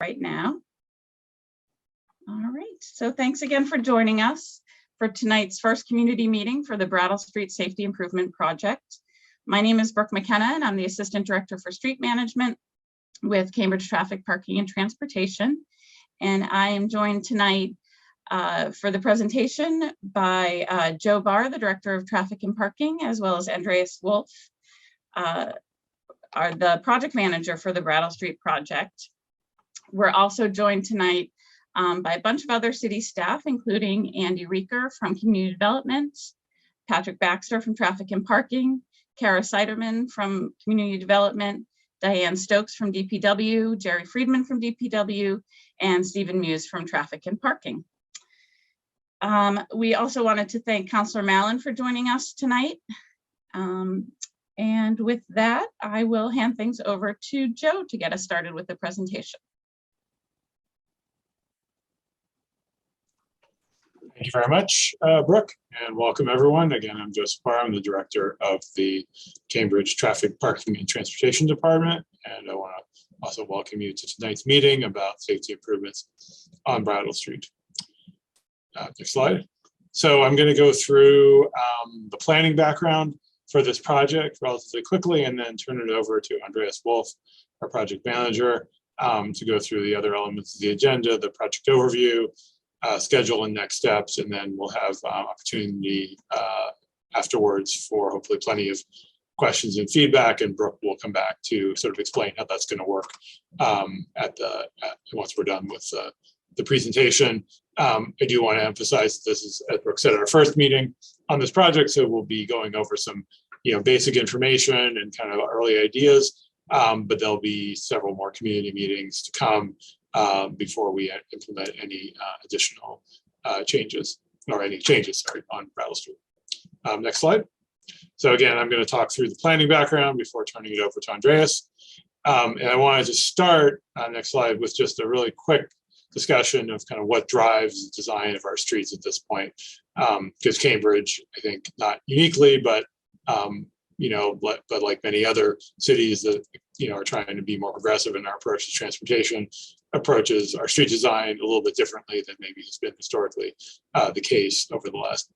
right now. All right, so thanks again for joining us for tonight's first community meeting for the Brattle Street Safety Improvement Project. My name is Brooke McKenna, and I'm the Assistant Director for Street Management with Cambridge Traffic, Parking, and Transportation. And I am joined tonight for the presentation by Joe Barr, the Director of Traffic and Parking, as well as Andreas Wolf, the Project Manager for the Brattle Street Project. We're also joined tonight by a bunch of other city staff, including Andy Reeker from Community Development, Patrick Baxter from Traffic and Parking, Kara Seiderman from Community Development, Diane Stokes from DPW, Jerry Friedman from DPW, and Stephen Muse from Traffic and Parking. We also wanted to thank Councillor Mallon for joining us tonight. And with that, I will hand things over to Joe to get us started with the presentation. Thank you very much, Brooke, and welcome everyone. Again, I'm Joseph Barr. I'm the Director of the Cambridge Traffic, Parking, and Transportation Department, and I want to also welcome you to tonight's meeting about safety improvements on Brattle Street. Next slide. So I'm going to go through the planning background for this project relatively quickly, and then turn it over to Andreas Wolf, our project manager, to go through the other elements of the agenda, the project overview, schedule and next steps, and then we'll have opportunity afterwards for hopefully plenty of questions and feedback, and Brooke will come back to sort of explain how that's going to work once we're done with the presentation. I do want to emphasize that this is, as Brooke said, our first meeting on this project, so we'll be going over some basic information and kind of early ideas, but there'll be several more community meetings to come before we implement any additional changes, or any changes, sorry, on Brattle Street. Next slide. So again, I'm going to talk through the planning background before turning it over to Andreas. And I wanted to start, next slide, with just a really quick discussion of kind of what drives the design of our streets at this point. Because Cambridge, I think, not uniquely, but like many other cities that are trying to be more progressive in our approach to transportation, approaches our street design a little bit differently than maybe has been historically the case over the last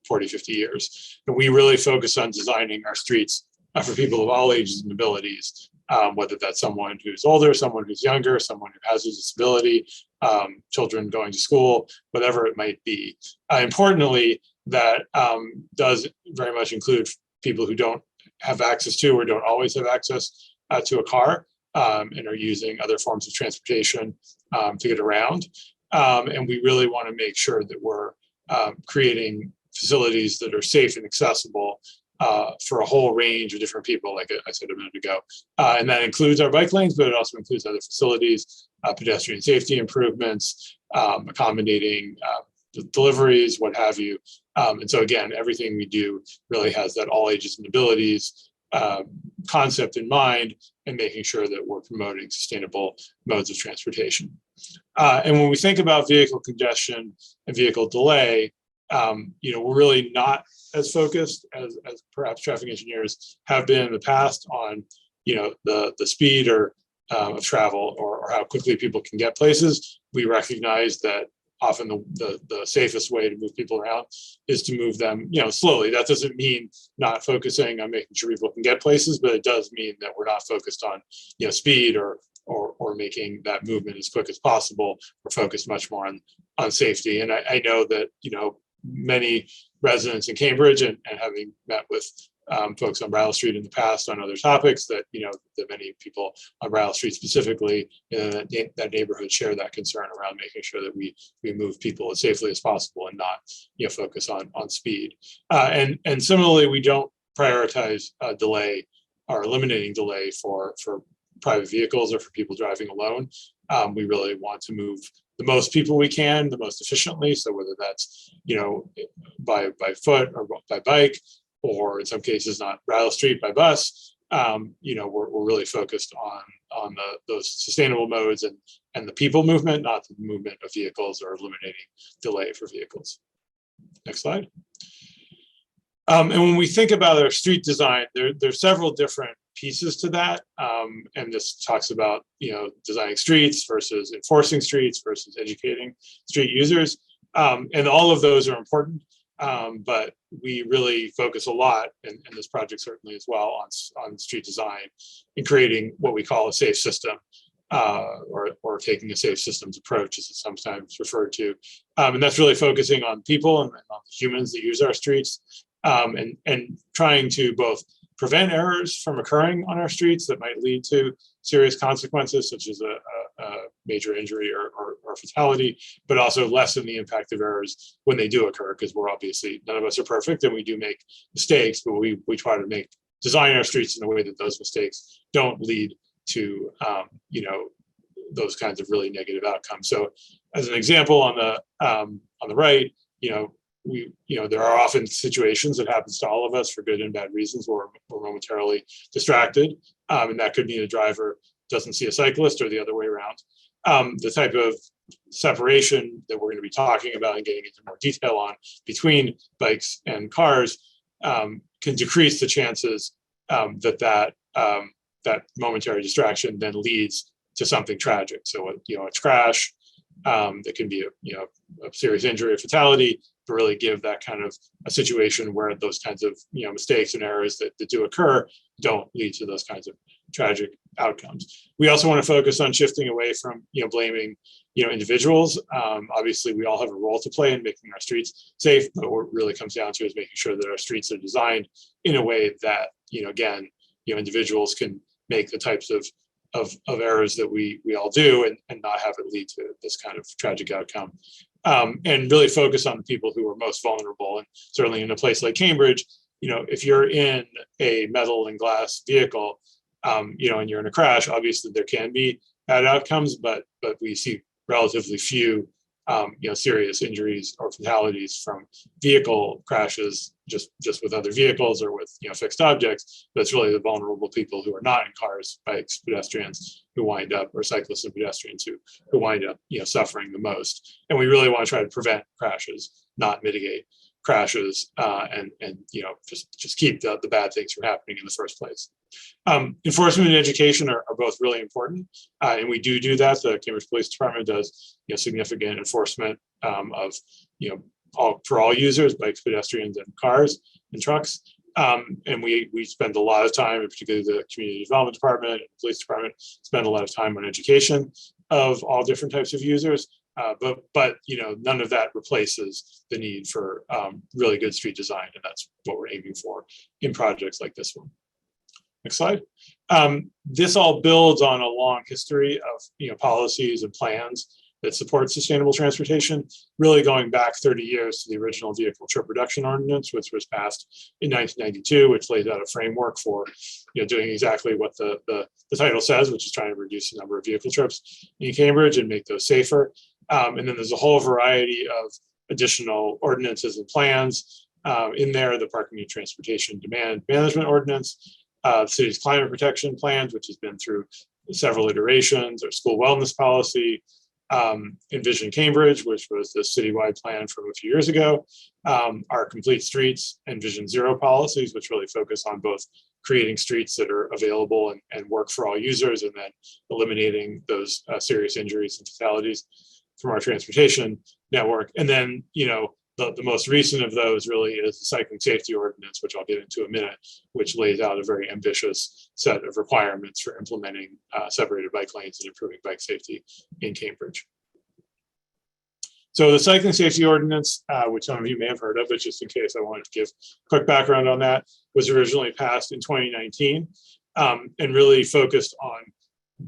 40, 50 years. And we really focus on designing our streets for people of all ages and abilities, whether that's someone who's older, someone who's younger, someone who has a disability, children going to school, whatever it might be. Importantly, that does very much include people who don't have access to or don't always have access to a car, and are using other forms of transportation to get around. And we really want to make sure that we're creating facilities that are safe and accessible for a whole range of different people, like I said a minute ago. And that includes our bike lanes, but it also includes other facilities, pedestrian safety improvements, accommodating deliveries, what have you. And so again, everything we do really has that all ages and abilities concept in mind, and making sure that we're promoting sustainable modes of transportation. And when we think about vehicle congestion and vehicle delay, we're really not as focused as perhaps traffic engineers have been in the past on, the speed or of travel or how quickly people can get places. We recognize that often the safest way to move people around is to move them, slowly. That doesn't mean not focusing on making sure people can get places, but it does mean that we're not focused on, speed or making that movement as quick as possible. We're focused much more on safety. And I know that, many residents in Cambridge and having met with folks on Brattle Street in the past on other topics, that that many people on Brattle Street specifically in that neighborhood share that concern around making sure that we move people as safely as possible and not focus on speed. And similarly, we don't prioritize delay or eliminating delay for private vehicles or for people driving alone. We really want to move the most people we can, the most efficiently. So whether that's by foot or by bike, or in some cases not Brattle Street by bus, we're really focused on those sustainable modes and the people movement, not the movement of vehicles or eliminating delay for vehicles. Next slide. And when we think about our street design, there's several different pieces to that. And this talks about, designing streets versus enforcing streets versus educating street users. And all of those are important, but we really focus a lot, and this project certainly as well, on street design and creating what we call a safe system, or taking a safe systems approach, as it's sometimes referred to. And that's really focusing on people and on the humans that use our streets, and trying to both prevent errors from occurring on our streets that might lead to serious consequences, such as a major injury or fatality, but also lessen the impact of errors when they do occur, because we're obviously, none of us are perfect and we do make mistakes, but we try to design our streets in a way that those mistakes don't lead to those kinds of really negative outcomes. So as an example, on the right, there are often situations that happens to all of us for good and bad reasons where we're momentarily distracted. And that could mean a driver doesn't see a cyclist or the other way around. The type of separation that we're going to be talking about and getting into more detail on between bikes and cars can decrease the chances that momentary distraction then leads to something tragic. So, a crash that can be a serious injury or fatality, to really give that kind of a situation where those kinds of mistakes and errors that do occur don't lead to those kinds of tragic outcomes. We also want to focus on shifting away from blaming individuals. Obviously, we all have a role to play in making our streets safe, but what it really comes down to is making sure that our streets are designed in a way that individuals can make the types of errors that we all do, and not have it lead to this kind of tragic outcome. And really focus on the people who are most vulnerable. And certainly in a place like Cambridge, if you're in a metal and glass vehicle, and you're in a crash, obviously there can be bad outcomes, but we see relatively few, serious injuries or fatalities from vehicle crashes, just with other vehicles or with, fixed objects. But it's really the vulnerable people who are not in cars, bikes, pedestrians, who wind up, or cyclists and pedestrians who wind up, suffering the most. And we really want to try to prevent crashes, not mitigate crashes, and just keep the bad things from happening in the first place. Enforcement and education are both really important, and we do that. The Cambridge Police Department does significant enforcement for all users, bikes, pedestrians, and cars and trucks. And we spend a lot of time, and particularly the Community Development Department and the Police Department spend a lot of time on education of all different types of users. But none of that replaces the need for really good street design, and that's what we're aiming for in projects like this one. Next slide. This all builds on a long history of policies and plans that support sustainable transportation, really going back 30 years to the original Vehicle Trip Reduction Ordinance, which was passed in 1992, which lays out a framework for doing exactly what the title says, which is trying to reduce the number of vehicle trips in Cambridge and make those safer. And then there's a whole variety of additional ordinances and plans in there: the Parking and Transportation Demand Management Ordinance, the city's climate protection plans, which has been through several iterations, or school wellness policy, Envision Cambridge, which was the citywide plan from a few years ago, our Complete Streets and Vision Zero policies, which really focus on both creating streets that are available and work for all users, and then eliminating those serious injuries and fatalities from our transportation network. And then, the most recent of those really is the Cycling Safety Ordinance, which I'll get into in a minute, which lays out a very ambitious set of requirements for implementing separated bike lanes and improving bike safety in Cambridge. So the Cycling Safety Ordinance, which some of you may have heard of, but just in case, I wanted to give a quick background on that, was originally passed in 2019 and really focused on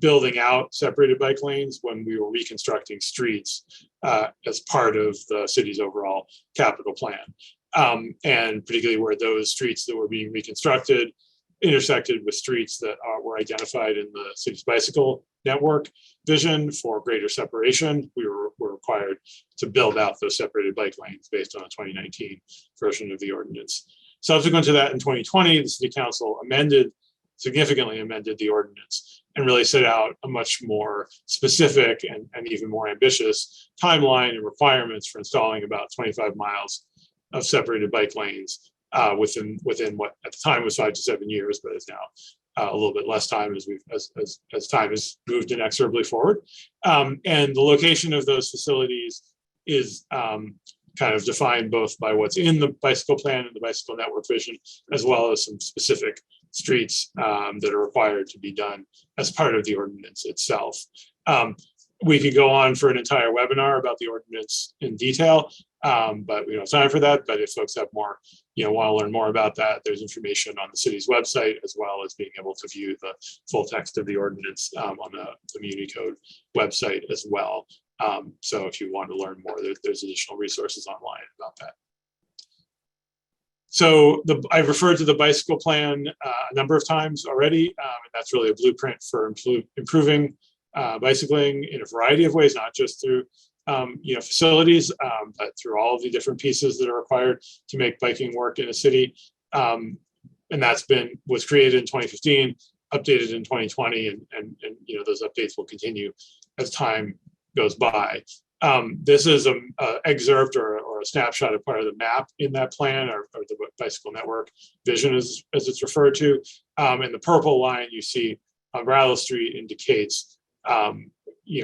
building out separated bike lanes when we were reconstructing streets as part of the city's overall capital plan. And particularly where those streets that were being reconstructed intersected with streets that were identified in the city's bicycle network vision for greater separation, we were required to build out those separated bike lanes based on a 2019 version of the ordinance. Subsequent to that, in 2020, the City Council significantly amended the ordinance and really set out a much more specific and even more ambitious timeline and requirements for installing about 25 miles of separated bike lanes within what at the time was 5 to 7 years, but is now a little bit less time as time has moved inexorably forward. And the location of those facilities is kind of defined both by what's in the bicycle plan and the bicycle network vision, as well as some specific streets that are required to be done as part of the ordinance itself. We could go on for an entire webinar about the ordinance in detail, but we don't have time for that. But if folks have more, want to learn more about that, there's information on the city's website, as well as being able to view the full text of the ordinance on the Muni Code website as well. So if you want to learn more, there's additional resources online about that. So I referred to the bicycle plan a number of times already, and that's really a blueprint for improving bicycling in a variety of ways, not just through facilities, but through all of the different pieces that are required to make biking work in a city. And that's was created in 2015, updated in 2020, and those updates will continue as time goes by. This is an excerpt or a snapshot of part of the map in that plan, or the bicycle network vision as it's referred to. And the purple line you see on Brattle Street indicates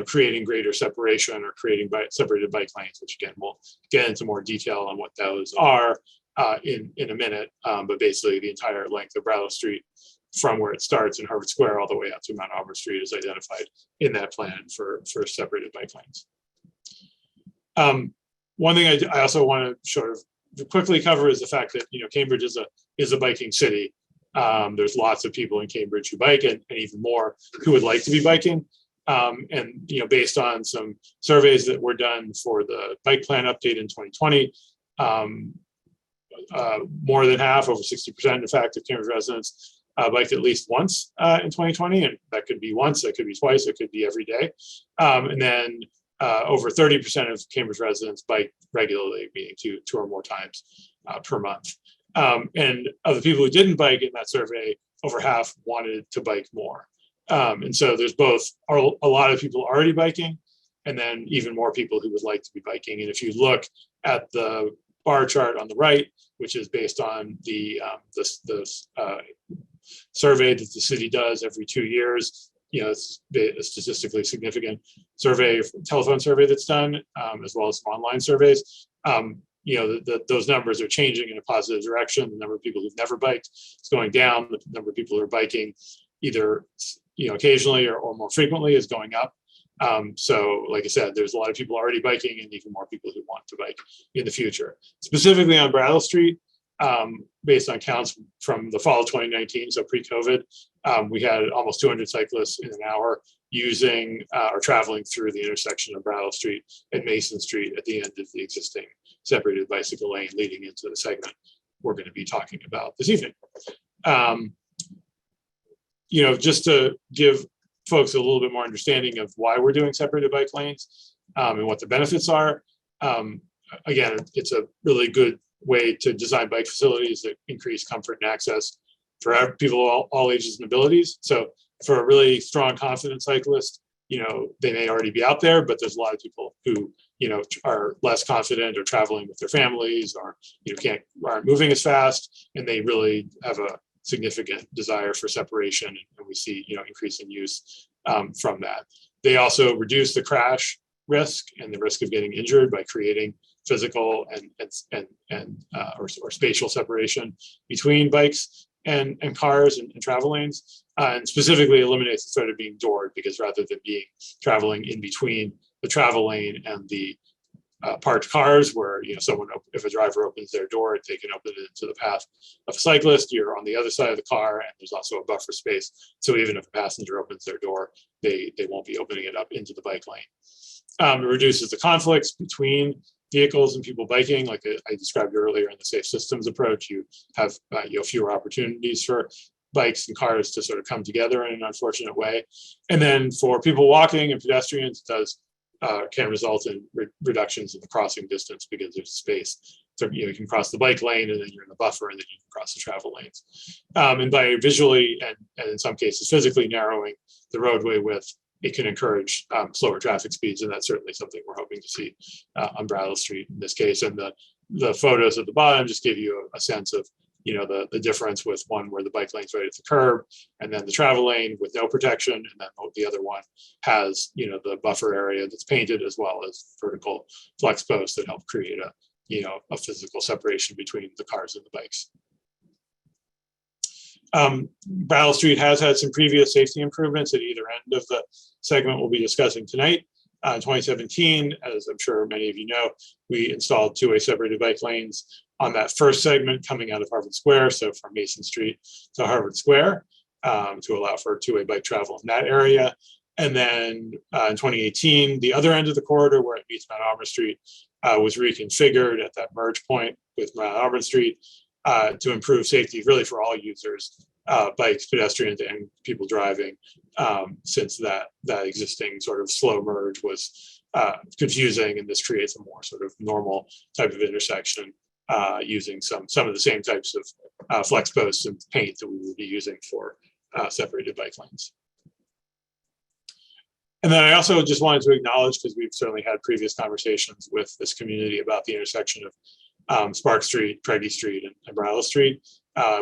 creating greater separation or creating separated bike lanes, which again, we'll get into more detail on what those are in a minute. But basically the entire length of Brattle Street from where it starts in Harvard Square all the way out to Mount Auburn Street is identified in that plan for separated bike lanes. One thing I also want to sort of quickly cover is the fact that Cambridge is a biking city. There's lots of people in Cambridge who bike, and even more who would like to be biking. And based on some surveys that were done for the bike plan update in 2020, more than half, over 60%, in fact, of Cambridge residents biked at least once in 2020, and that could be once, that could be twice, it could be every day. And then over 30% of Cambridge residents bike regularly, meaning two or more times per month. And of the people who didn't bike in that survey, over half wanted to bike more. And so there's both a lot of people already biking, and then even more people who would like to be biking. And if you look at the bar chart on the right, which is based on the survey that the city does every 2 years, it's a statistically significant survey, telephone survey that's done, as well as some online surveys. Those numbers are changing in a positive direction. The number of people who've never biked is going down. The number of people who are biking either occasionally or more frequently is going up. So like I said, there's a lot of people already biking, and even more people who want to bike in the future. Specifically on Brattle Street, based on counts from the fall of 2019, so pre-COVID, we had almost 200 cyclists in an hour using or traveling through the intersection of Brattle Street and Mason Street at the end of the existing separated bicycle lane leading into the segment we're going to be talking about this evening. Just to give folks a little bit more understanding of why we're doing separated bike lanes and what the benefits are. Again, it's a really good way to design bike facilities that increase comfort and access for people all ages and abilities. So for a really strong, confident cyclist, they may already be out there, but there's a lot of people who, are less confident or traveling with their families, or, aren't moving as fast, and they really have a significant desire for separation. And we see, increasing use from that. They also reduce the crash risk and the risk of getting injured by creating physical or spatial separation between bikes and cars and travel lanes, and specifically eliminates the threat of being doored, because rather than traveling in between the travel lane and the parked cars, where if a driver opens their door, they can open it into the path of a cyclist, you're on the other side of the car, and there's also a buffer space. So even if a passenger opens their door, they won't be opening it up into the bike lane. It reduces the conflicts between vehicles and people biking, like I described earlier in the safe systems approach. You have fewer opportunities for bikes and cars to sort of come together in an unfortunate way. And then for people walking and pedestrians, it can result in reductions in the crossing distance, because there's space. So you can cross the bike lane, and then you're in the buffer, and then you can cross the travel lanes. And by visually and in some cases physically narrowing the roadway width, it can encourage slower traffic speeds, and that's certainly something we're hoping to see on Brattle Street in this case. And the photos at the bottom just give you a sense of the difference with one where the bike lane's right at the curb, and then the travel lane with no protection, and then the other one has the buffer area that's painted, as well as vertical flex posts that help create a physical separation between the cars and the bikes. Brattle Street has had some previous safety improvements at either end of the segment we'll be discussing tonight. In 2017, as I'm sure many of you know, we installed two-way separated bike lanes on that first segment coming out of Harvard Square, so from Mason Street to Harvard Square, to allow for two-way bike travel in that area. And then in 2018, the other end of the corridor where it meets Mount Auburn Street was reconfigured at that merge point with Mount Auburn Street to improve safety really for all users, bikes, pedestrians, and people driving, since that existing sort of slow merge was confusing, and this creates a more sort of normal type of intersection using some of the same types of flex posts and paint that we would be using for separated bike lanes. And then I also just wanted to acknowledge, because we've certainly had previous conversations with this community about the intersection of Spark Street, Craigie Street, and Brattle Street.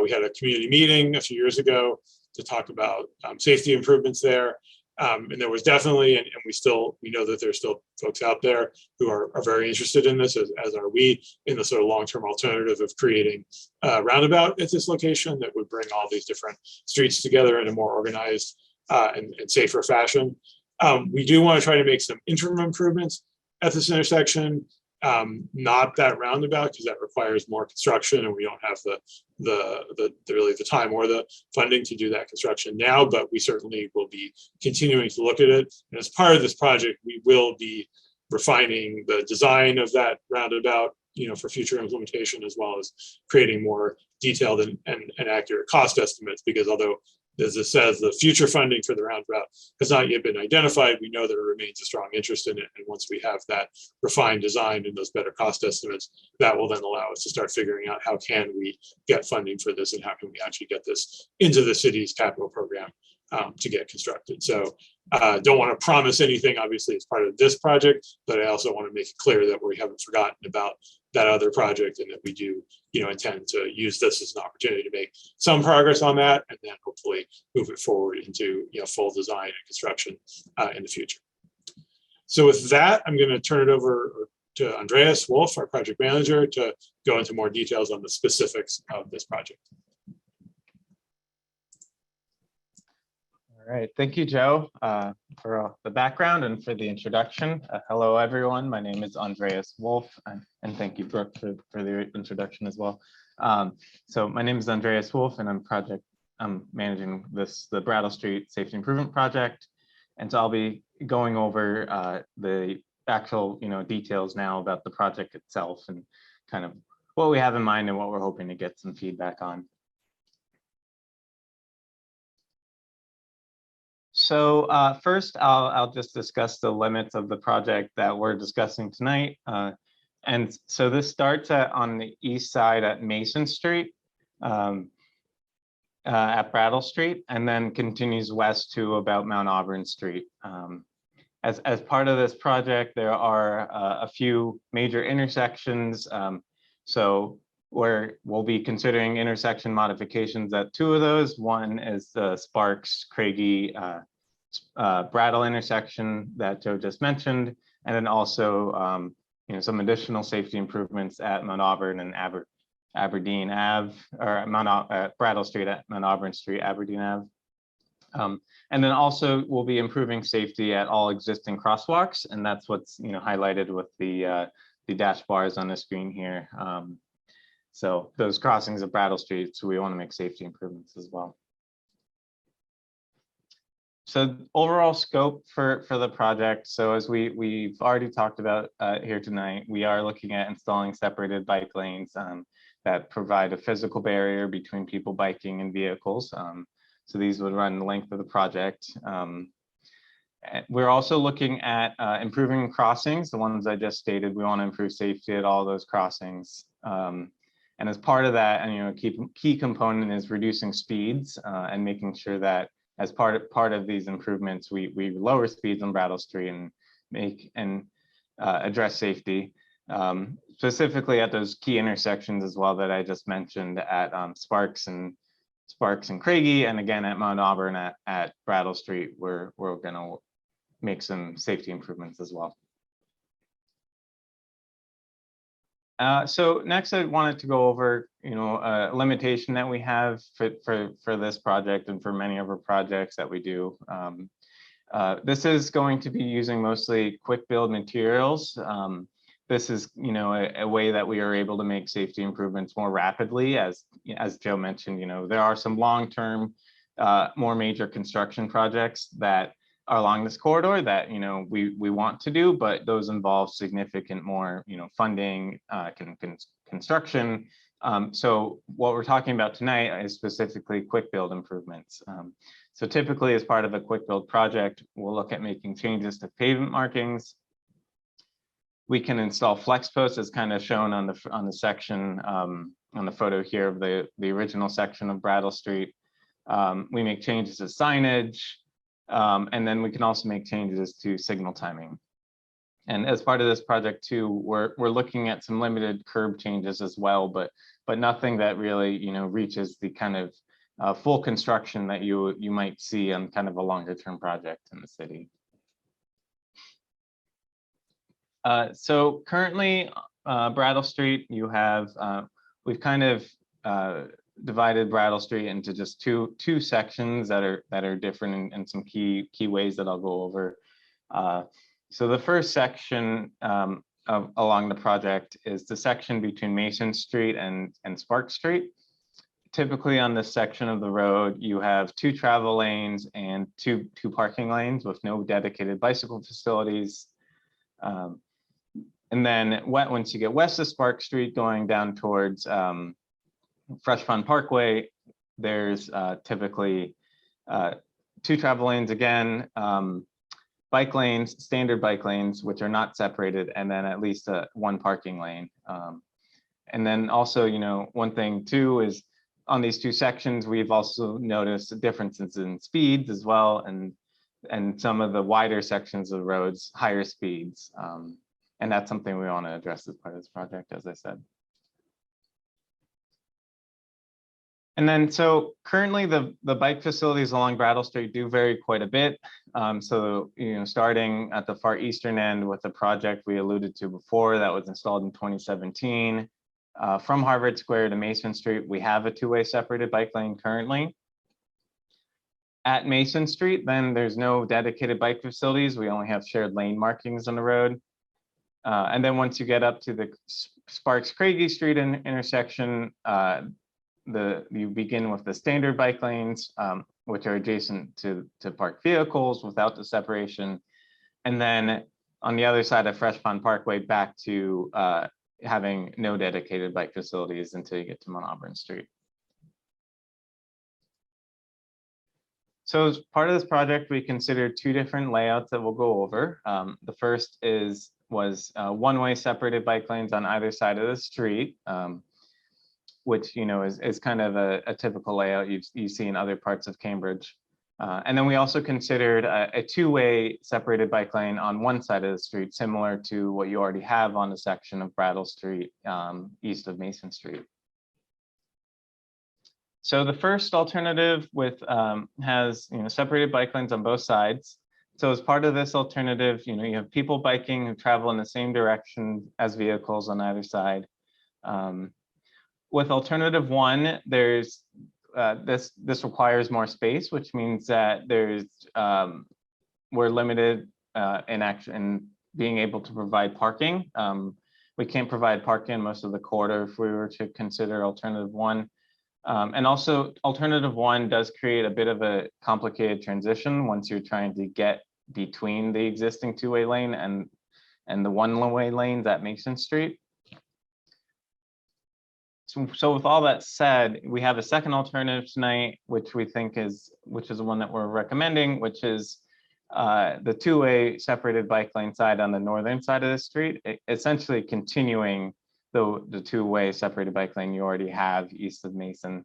We had a community meeting a few years ago to talk about safety improvements there. And there was definitely, and we know that there's still folks out there who are very interested in this, as are we, in the sort of long-term alternative of creating a roundabout at this location that would bring all these different streets together in a more organized and safer fashion. We do want to try to make some interim improvements at this intersection, not that roundabout, because that requires more construction, and we don't have the time or the funding to do that construction now, but we certainly will be continuing to look at it. And as part of this project, we will be refining the design of that roundabout, for future implementation, as well as creating more detailed and accurate cost estimates, because although, as it says, the future funding for the roundabout has not yet been identified, we know there remains a strong interest in it. And once we have that refined design and those better cost estimates, that will then allow us to start figuring out how can we get funding for this, and how can we actually get this into the city's capital program to get constructed. So don't want to promise anything, obviously, as part of this project, but I also want to make it clear that we haven't forgotten about that other project, and that we do intend to use this as an opportunity to make some progress on that, and then hopefully move it forward into full design and construction in the future. So with that, I'm going to turn it over to Andreas Wolf, our project manager, to go into more details on the specifics of this project. All right, thank you, Joe, for the background and for the introduction. Hello, everyone. My name is Andreas Wolf, and thank you, Brooke, for the introduction as well. So my name is Andreas Wolf, and I'm managing the Brattle Street Safety Improvement Project, and so I'll be going over the actual details now about the project itself, and kind of what we have in mind and what we're hoping to get some feedback on. So first, I'll just discuss the limits of the project that we're discussing tonight. And so this starts on the east side at Mason Street, at Brattle Street, and then continues west to about Mount Auburn Street. As part of this project, there are a few major intersections. So we'll be considering intersection modifications at two of those. One is the Sparks Craigie Brattle intersection that Joe just mentioned, and then also some additional safety improvements at Mount Auburn and Aberdeen Ave, or Brattle Street at Mount Auburn Street, Aberdeen Ave. And then also we'll be improving safety at all existing crosswalks, and that's what's highlighted with the dash bars on the screen here. So those crossings of Brattle Street, so we want to make safety improvements as well. So overall scope for the project. So as we've already talked about here tonight, we are looking at installing separated bike lanes that provide a physical barrier between people biking and vehicles. So these would run the length of the project. We're also looking at improving crossings, the ones I just stated. We want to improve safety at all those crossings. And as part of that, a key component is reducing speeds and making sure that as part of these improvements, we lower speeds on Brattle Street and address safety. specifically at those key intersections as well that I just mentioned at Sparks and Craigie, and again at Mount Auburn at Brattle Street, where we're going to make some safety improvements as well. So next, I wanted to go over, a limitation that we have for this project and for many of our projects that we do. This is going to be using mostly quick build materials. This is, a way that we are able to make safety improvements more rapidly. As Joe mentioned, there are some long-term, more major construction projects that are along this corridor that we want to do, but those involve significant more funding, construction. So what we're talking about tonight is specifically quick build improvements. So typically, as part of a quick build project, we'll look at making changes to pavement markings. We can install flex posts, as kind of shown on the section on the photo here of the original section of Brattle Street. We make changes to signage. And then we can also make changes to signal timing. And as part of this project too, we're looking at some limited curb changes as well, but nothing that really reaches the kind of full construction that you might see on kind of a longer term project in the city. So currently, Brattle Street, we've kind of divided Brattle Street into just two sections that are different in some key ways that I'll go over. So the first section along the project is the section between Mason Street and Spark Street. Typically on this section of the road, you have 2 travel lanes and two parking lanes with no dedicated bicycle facilities. And then once you get west of Spark Street going down towards Fresh Pond Parkway, there's typically 2 travel lanes again, bike lanes, standard bike lanes, which are not separated, and then at least 1 parking lane. And then also, one thing too is on these 2 sections, we've also noticed differences in speeds as well, and some of the wider sections of the roads, higher speeds. And that's something we want to address as part of this project, as I said. And then, so currently the bike facilities along Brattle Street do vary quite a bit. So, starting at the far eastern end with the project we alluded to before that was installed in 2017, from Harvard Square to Mason Street, we have a 2-way separated bike lane currently. At Mason Street, then there's no dedicated bike facilities. We only have shared lane markings on the road. And then once you get up to the Sparks Craigie Street intersection, you begin with the standard bike lanes, which are adjacent to parked vehicles without the separation. And then on the other side of Fresh Pond Parkway, back to having no dedicated bike facilities until you get to Mount Auburn Street. So as part of this project, we considered 2 different layouts that we'll go over. The first was 1-way separated bike lanes on either side of the street, which is kind of a typical layout you see in other parts of Cambridge. And then we also considered a 2-way separated bike lane on one side of the street, similar to what you already have on a section of Brattle Street east of Mason Street. So the first alternative has separated bike lanes on both sides. So as part of this alternative, you have people biking who travel in the same direction as vehicles on either side. With alternative 1, there's this requires more space, which means that we're limited in being able to provide parking. We can't provide parking in most of the corridor if we were to consider alternative 1. And also alternative 1 does create a bit of a complicated transition once you're trying to get between the existing 2-way lane and the 1-way lanes at Mason Street. So with all that said, we have a second alternative tonight, which we think is the one that we're recommending, which is the 2-way separated bike lane side on the northern side of the street, essentially continuing the 2-way separated bike lane you already have east of Mason.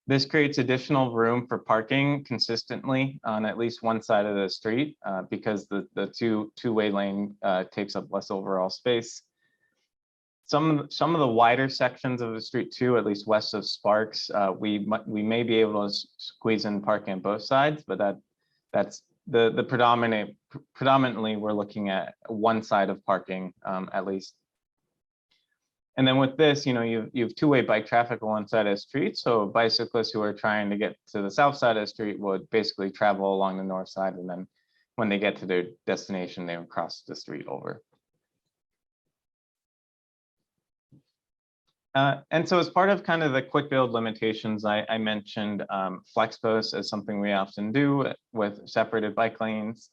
This creates additional room for parking consistently on at least one side of the street because the 2-way lane takes up less overall space. some of the wider sections of the street too, at least west of Sparks, we may be able to squeeze in parking on both sides, but that's the predominantly we're looking at one side of parking at least. And then with this, you know, you have two-way bike traffic on one side of the street. So bicyclists who are trying to get to the south side of the street would basically travel along the north side, and then when they get to their destination, they would cross the street over. And so as part of kind of the quick build limitations, I mentioned flex posts as something we often do with separated bike lanes.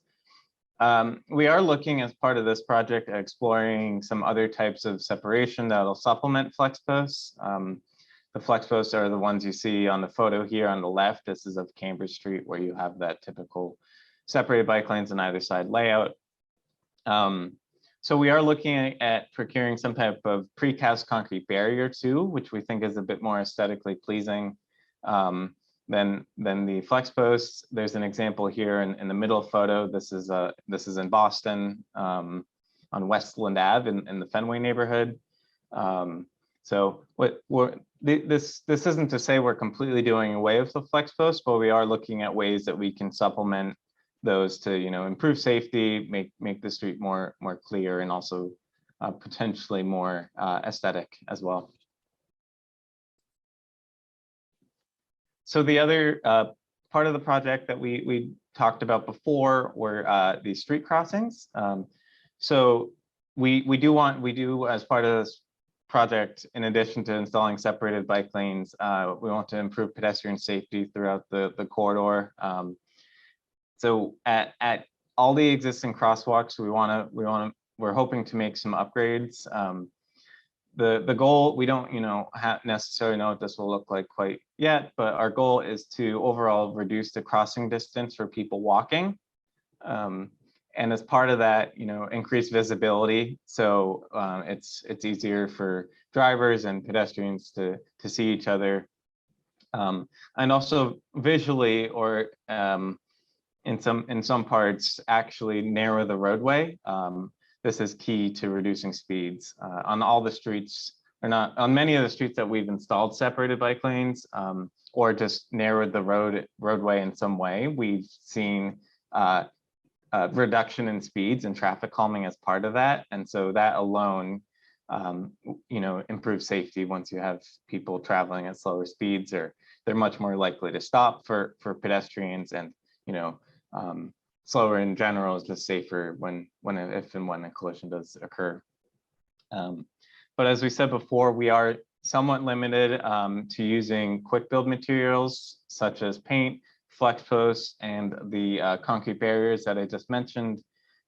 We are looking as part of this project at exploring some other types of separation that'll supplement flex posts. The flex posts are the ones you see on the photo here on the left. This is of Cambridge Street, where you have that typical separated bike lanes on either side layout. So we are looking at procuring some type of precast concrete barrier too, which we think is a bit more aesthetically pleasing than the flex posts. There's an example here in the middle photo. This is in Boston on Westland Ave in the Fenway neighborhood. So this isn't to say we're completely doing away with the flex posts, but we are looking at ways that we can supplement those to, you know, improve safety, make the street more clear, and also potentially more aesthetic as well. So the other part of the project that we talked about before were these street crossings. So we do as part of this project, in addition to installing separated bike lanes, we want to improve pedestrian safety throughout the corridor. So at all the existing crosswalks, we're hoping to make some upgrades. The goal, we don't necessarily know what this will look like quite yet, but our goal is to overall reduce the crossing distance for people walking. And as part of that, increase visibility. So it's easier for drivers and pedestrians to see each other. And also visually, or in some parts, actually narrow the roadway. This is key to reducing speeds on all the streets, or not on many of the streets that we've installed separated bike lanes, or just narrowed the roadway in some way. We've seen reduction in speeds and traffic calming as part of that, and so that alone, improves safety. Once you have people traveling at slower speeds, or they're much more likely to stop for pedestrians, and slower in general is just safer if and when a collision does occur. But as we said before, we are somewhat limited to using quick build materials such as paint, flex posts, and the concrete barriers that I just mentioned.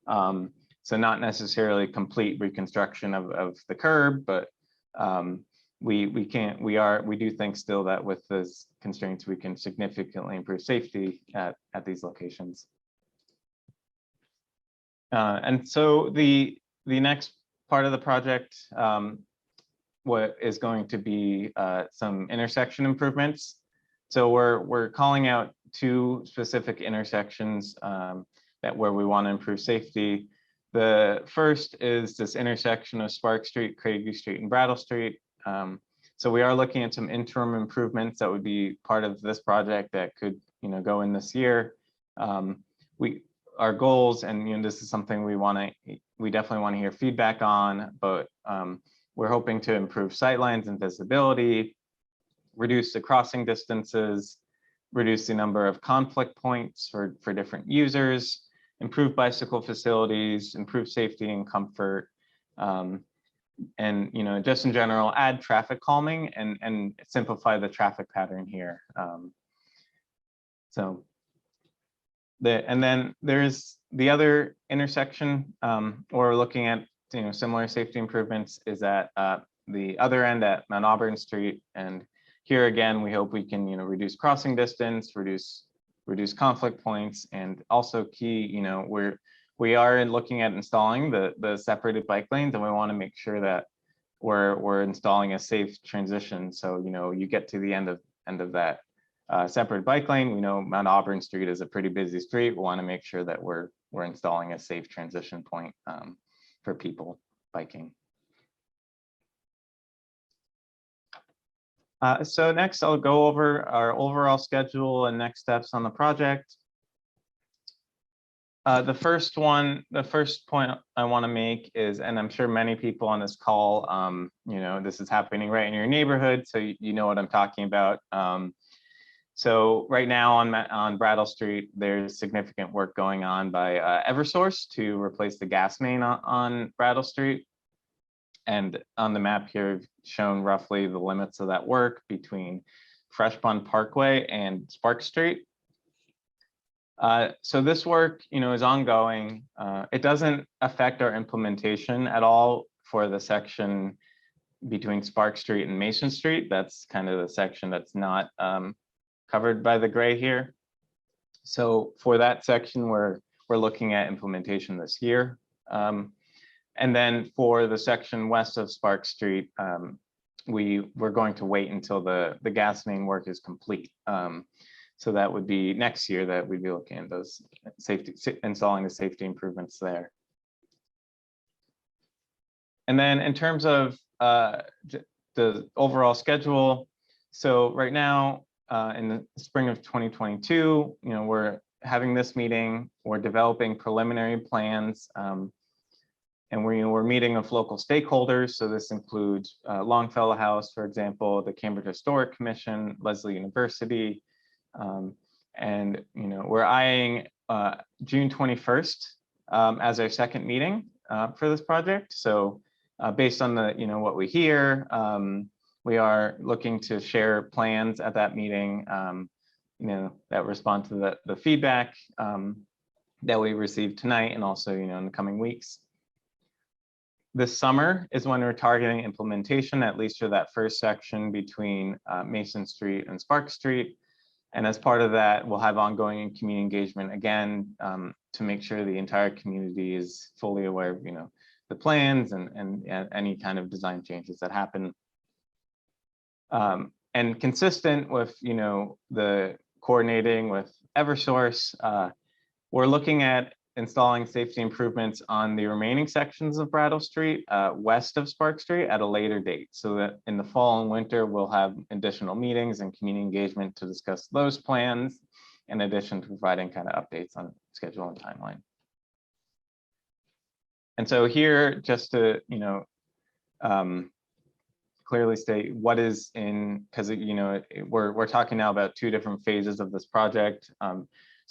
So not necessarily complete reconstruction of the curb, but we do think still that with those constraints, we can significantly improve safety at these locations. And so the next part of the project what is going to be some intersection improvements. So we're calling out two specific intersections where we want to improve safety. The first is this intersection of Spark Street, Craigie Street, and Brattle Street. So we are looking at some interim improvements that would be part of this project that could go in this year. Our goals, and this is something we definitely want to hear feedback on, but we're hoping to improve sightlines and visibility, reduce the crossing distances, reduce the number of conflict points for different users, improve bicycle facilities, improve safety and comfort, and just in general, add traffic calming and simplify the traffic pattern here. And then there's the other intersection, or looking at similar safety improvements, is at the other end at Mount Auburn Street. And here again, we hope we can reduce crossing distance, reduce conflict points, and also key, we are looking at installing the separated bike lanes, and we want to make sure that we're installing a safe transition. So you get to the end of that separate bike lane. We know Mount Auburn Street is a pretty busy street. We want to make sure that we're installing a safe transition point for people biking. So next I'll go over our overall schedule and next steps on the project. The first point I want to make is, and I'm sure many people on this call, this is happening right in your neighborhood, so you know what I'm talking about. So right now on Brattle Street, there's significant work going on by Eversource to replace the gas main on Brattle Street. And on the map here, I've shown roughly the limits of that work between Fresh Pond Parkway and Spark Street. So this work, is ongoing. It doesn't affect our implementation at all for the section between Spark Street and Mason Street. That's kind of the section that's not covered by the gray here. So for that section, we're looking at implementation this year. And then for the section west of Spark Street, we're going to wait until the gas main work is complete. So that would be next year that we'd be looking at those installing the safety improvements there. And then in terms of the overall schedule, so right now in the spring of 2022, we're having this meeting, we're developing preliminary plans, and we're meeting with local stakeholders. So this includes Longfellow House, for example, the Cambridge Historic Commission, Lesley University, and we're eyeing June 21st as our second meeting for this project. So based on the what we hear, we are looking to share plans at that meeting, that respond to the feedback that we received tonight, and also in the coming weeks. This summer is when we're targeting implementation, at least for that first section between Mason Street and Spark Street. And as part of that, we'll have ongoing community engagement again to make sure the entire community is fully aware of the plans and any kind of design changes that happen. And consistent with the coordinating with Eversource, we're looking at installing safety improvements on the remaining sections of Brattle Street west of Spark Street at a later date, so that in the fall and winter we'll have additional meetings and community engagement to discuss those plans, in addition to providing kind of updates on schedule and timeline. And so here, just to clearly state what is in, because we're talking now about two different phases of this project.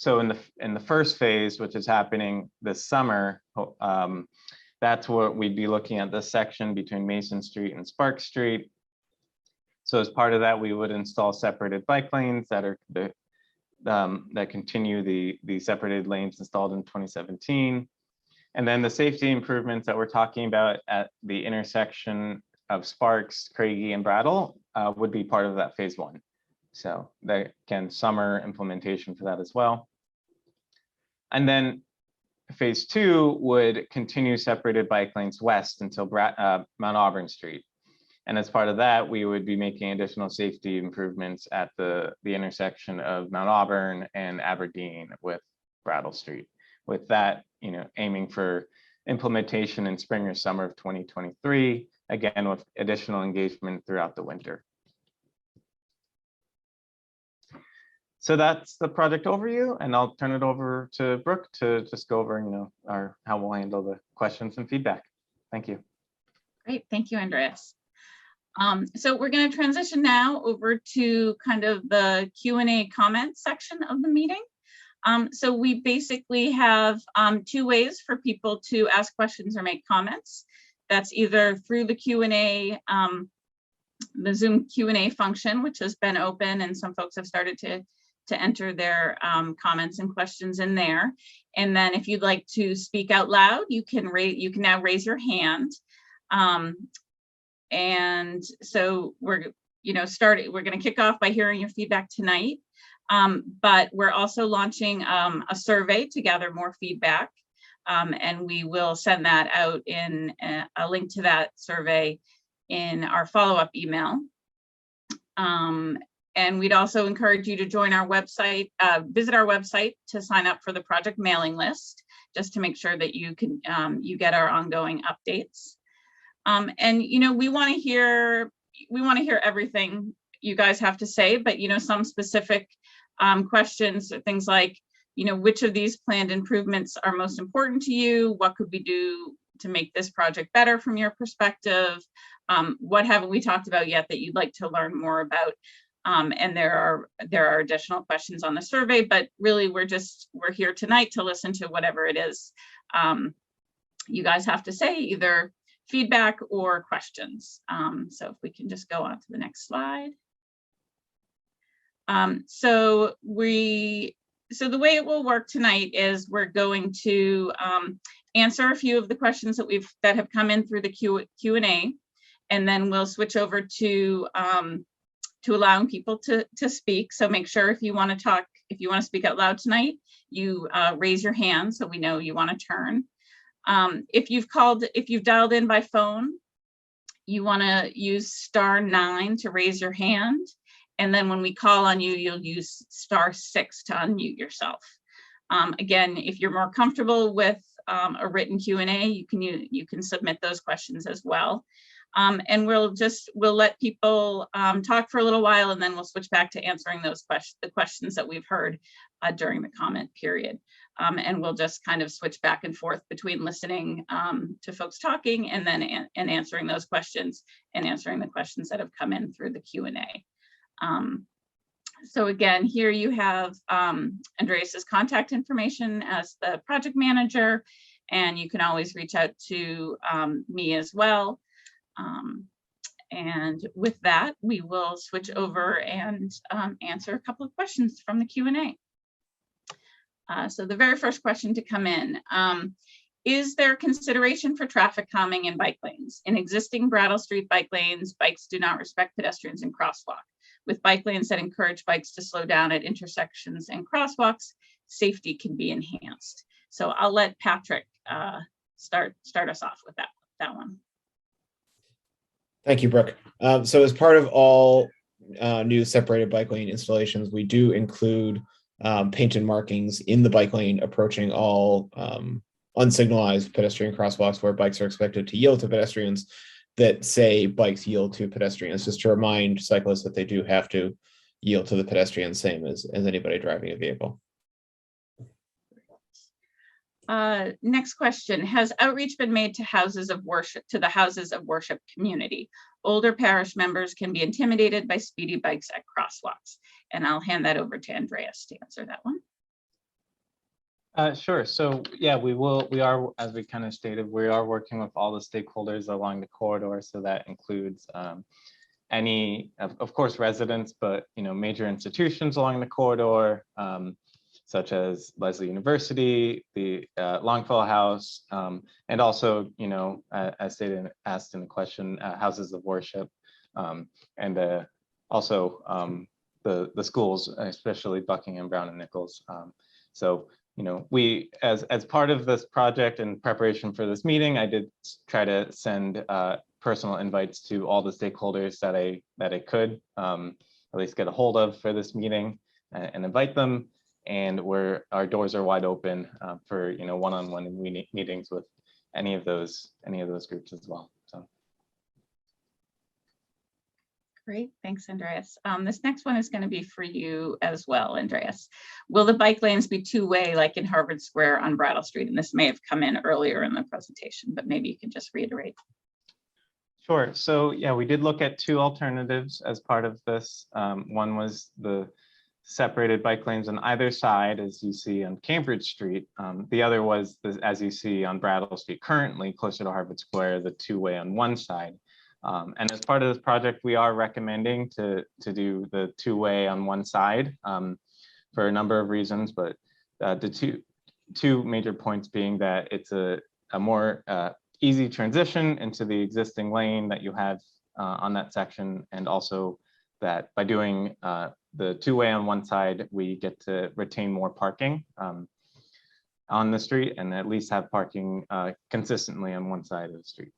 So in the first phase, which is happening this summer, that's what we'd be looking at, this section between Mason Street and Spark Street. So as part of that, we would install separated bike lanes that are that continue the separated lanes installed in 2017. And then the safety improvements that we're talking about at the intersection of Sparks, Craigie, and Brattle would be part of that phase one. So that, again, summer implementation for that as well. And then phase two would continue separated bike lanes west until Mount Auburn Street. And as part of that, we would be making additional safety improvements at the intersection of Mount Auburn and Aberdeen with Brattle Street. With that, aiming for implementation in spring or summer of 2023, again, with additional engagement throughout the winter. So that's the project overview, and I'll turn it over to Brooke to just go over, how we'll handle the questions and feedback. Thank you. Great, thank you, Andreas. So we're going to transition now over to kind of the Q&A comment section of the meeting. So we basically have two ways for people to ask questions or make comments. That's either through the Q&A, the Zoom Q&A function, which has been open, and some folks have started to enter their comments and questions in there. And then if you'd like to speak out loud, you can now raise your hand. And so we're going to kick off by hearing your feedback tonight. But we're also launching a survey to gather more feedback. And we will send that out in a link to that survey in our follow-up email. And we'd also encourage you to join our website, visit our website to sign up for the project mailing list, just to make sure that you can you get our ongoing updates. And we want to hear everything you guys have to say, but, some specific questions, things like, which of these planned improvements are most important to you? What could we do to make this project better from your perspective? What haven't we talked about yet that you'd like to learn more about? And there are additional questions on the survey, but really we're here tonight to listen to whatever it is you guys have to say, either feedback or questions. So if we can just go on to the next slide. So the way it will work tonight is we're going to answer a few of the questions that have come in through the Q&A, and then we'll switch over to allowing people to speak. So make sure if you want to talk, if you want to speak out loud tonight, you raise your hand so we know you want to turn. If you've dialed in by phone, you want to use *9 to raise your hand. And then when we call on you, you'll use *6 to unmute yourself. Again, if you're more comfortable with a written Q&A, you can submit those questions as well. And we'll let people talk for a little while, and then we'll switch back to answering the questions that we've heard during the comment period. And we'll just kind of switch back and forth between listening to folks talking and then answering those questions and answering the questions that have come in through the Q&A. So again, here you have Andreas's contact information as the project manager, and you can always reach out to me as well. And with that, we will switch over and answer a couple of questions from the Q&A. So the very first question to come in, is there consideration for traffic calming in bike lanes? In existing Brattle Street bike lanes, bikes do not respect pedestrians and crosswalk. With bike lanes that encourage bikes to slow down at intersections and crosswalks, safety can be enhanced. So I'll let Patrick start us off with that one. Thank you, Brooke. So as part of all new separated bike lane installations, we do include painted markings in the bike lane approaching all unsignalized pedestrian crosswalks where bikes are expected to yield to pedestrians that say bikes yield to pedestrians, just to remind cyclists that they do have to yield to the pedestrian, same as anybody driving a vehicle. Next question, has outreach been made to the houses of worship community? Older parish members can be intimidated by speedy bikes at crosswalks. And I'll hand that over to Andreas to answer that one. Sure. So yeah, we are, as we kind of stated, we are working with all the stakeholders along the corridor. So that includes any, of course, residents, but major institutions along the corridor, such as Lesley University, the Longfellow House, and also, as stated, asked in the question, houses of worship, and also the schools, especially Buckingham, Brown, and Nichols. So, we, as part of this project in preparation for this meeting, I did try to send personal invites to all the stakeholders that I could at least get a hold of for this meeting and invite them. And our doors are wide open for one-on-one meetings with any of those groups as well. So. Great, thanks, Andreas. This next one is going to be for you as well, Andreas. Will the bike lanes be two-way like in Harvard Square on Brattle Street? And this may have come in earlier in the presentation, but maybe you can just reiterate. Sure. So yeah, we did look at two alternatives as part of this. One was the separated bike lanes on either side, as you see on Cambridge Street. The other was, as you see on Brattle Street currently, closer to Harvard Square, the two-way on one side. And as part of this project, we are recommending to do the two-way on one side for a number of reasons, but the two major points being that it's a more easy transition into the existing lane that you have on that section, and also that by doing the two-way on one side, we get to retain more parking on the street and at least have parking consistently on one side of the street.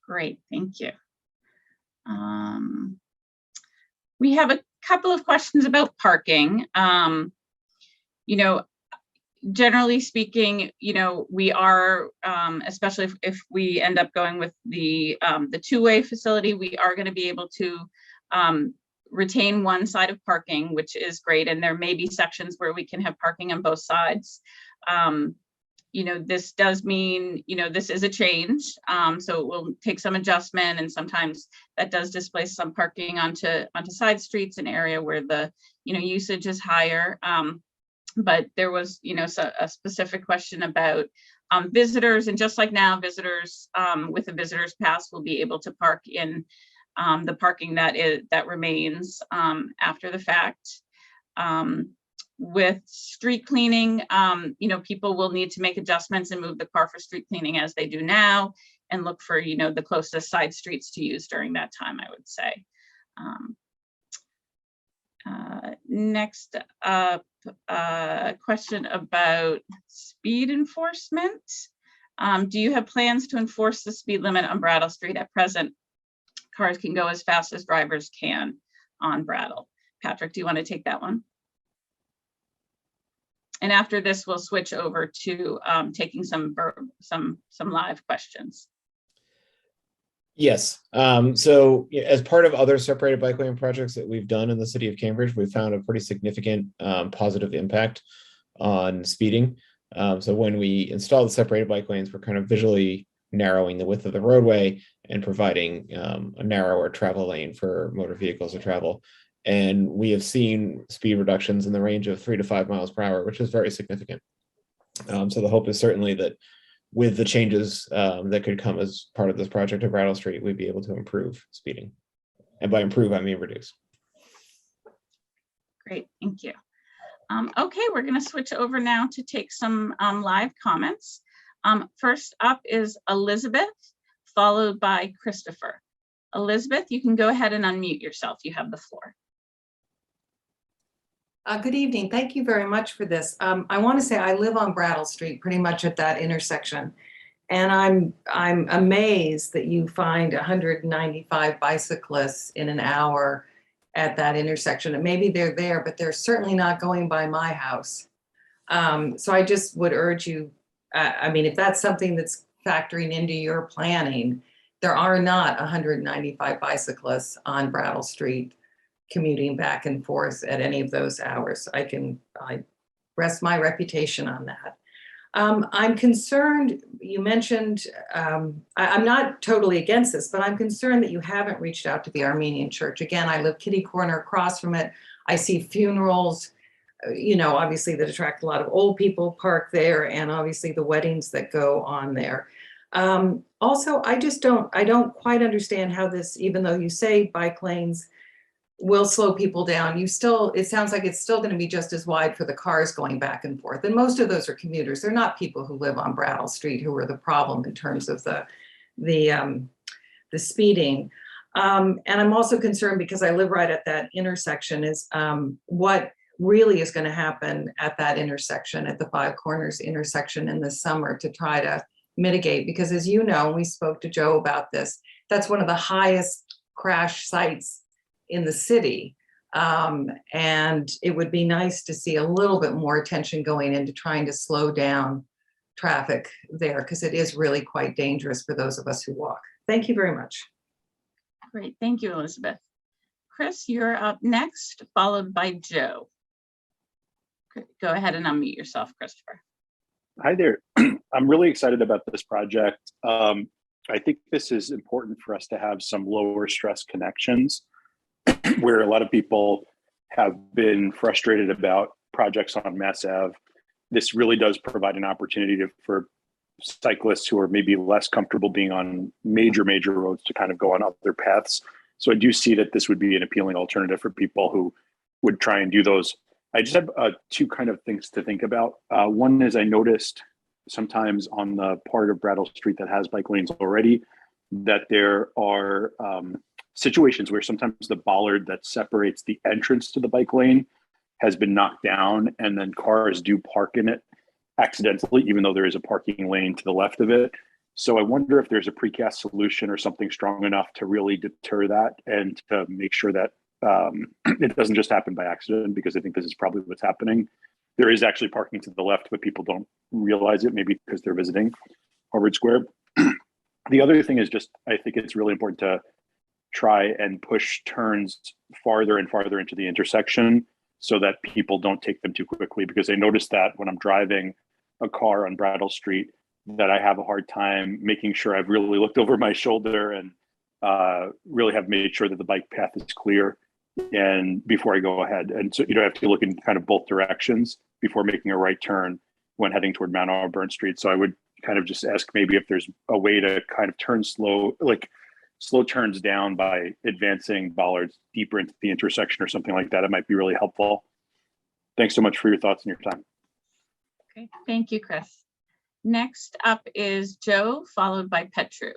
Great, thank you. We have a couple of questions about parking. generally speaking, we are, especially if we end up going with the two-way facility, we are going to be able to retain one side of parking, which is great. And there may be sections where we can have parking on both sides. This does mean, this is a change. So it will take some adjustment, and sometimes that does displace some parking onto side streets, an area where the, usage is higher. But there was, a specific question about visitors, and just like now, visitors with a visitor's pass will be able to park in the parking that remains after the fact. With street cleaning, people will need to make adjustments and move the car for street cleaning as they do now, and look for, the closest side streets to use during that time, I would say. Next up, question about speed enforcement. Do you have plans to enforce the speed limit on Brattle Street? At present, cars can go as fast as drivers can on Brattle. Patrick, do you want to take that one? And after this, we'll switch over to taking some live questions. Yes. So as part of other separated bike lane projects that we've done in the city of Cambridge, we've found a pretty significant positive impact on speeding. So when we install the separated bike lanes, we're kind of visually narrowing the width of the roadway and providing a narrower travel lane for motor vehicles to travel. And we have seen speed reductions in the range of 3 to 5 miles per hour, which is very significant. So the hope is certainly that with the changes that could come as part of this project at Brattle Street, we'd be able to improve speeding. And by improve, I mean reduce. Great, thank you. Okay, we're going to switch over now to take some live comments. First up is Elizabeth, followed by Christopher. Elizabeth, you can go ahead and unmute yourself. You have the floor. Good evening. Thank you very much for this. I want to say I live on Brattle Street, pretty much at that intersection, and I'm amazed that you find 195 bicyclists in an hour at that intersection. And maybe they're there, but they're certainly not going by my house. So I just would urge you. I mean, if that's something that's factoring into your planning, there are not 195 bicyclists on Brattle Street commuting back and forth at any of those hours. I rest my reputation on that. I'm concerned, you mentioned, I'm not totally against this, but I'm concerned that you haven't reached out to the Armenian church. Again, I live kitty corner across from it. I see funerals, obviously that attract a lot of old people park there, and obviously the weddings that go on there. Also, I don't quite understand how this, even though you say bike lanes will slow people down, it sounds like it's still going to be just as wide for the cars going back and forth. And most of those are commuters. They're not people who live on Brattle Street who are the problem in terms of the speeding. And I'm also concerned because I live right at that intersection is what really is going to happen at that intersection, at the Five Corners intersection in the summer to try to mitigate, because as you know, we spoke to Joe about this, that's one of the highest crash sites in the city. And it would be nice to see a little bit more attention going into trying to slow down traffic there, because it is really quite dangerous for those of us who walk. Thank you very much. Great, thank you, Elizabeth. Chris, you're up next, followed by Joe. Go ahead and unmute yourself, Christopher. Hi there. I'm really excited about this project. I think this is important for us to have some lower stress connections where a lot of people have been frustrated about projects on Mass Ave. This really does provide an opportunity for cyclists who are maybe less comfortable being on major roads to kind of go on other paths. So I do see that this would be an appealing alternative for people who would try and do those. I just have two kind of things to think about. One is I noticed sometimes on the part of Brattle Street that has bike lanes already, that there are situations where sometimes the bollard that separates the entrance to the bike lane has been knocked down, and then cars do park in it accidentally, even though there is a parking lane to the left of it. So I wonder if there's a precast solution or something strong enough to really deter that and to make sure that it doesn't just happen by accident, because I think this is probably what's happening. there is actually parking to the left, but people don't realize it, maybe because they're visiting Harvard Square. The other thing is just, I think it's really important to try and push turns farther and farther into the intersection so that people don't take them too quickly, because I noticed that when I'm driving a car on Brattle Street, that I have a hard time making sure I've really looked over my shoulder and really have made sure that the bike path is clear and before I go ahead. And so, I have to look in kind of both directions before making a right turn when heading toward Mount Auburn Street. So I would kind of just ask maybe if there's a way to kind of turn slow, like slow turns down by advancing bollards deeper into the intersection or something like that. It might be really helpful. Thanks so much for your thoughts and your time. Okay, thank you, Chris. Next up is Joe, followed by Petru.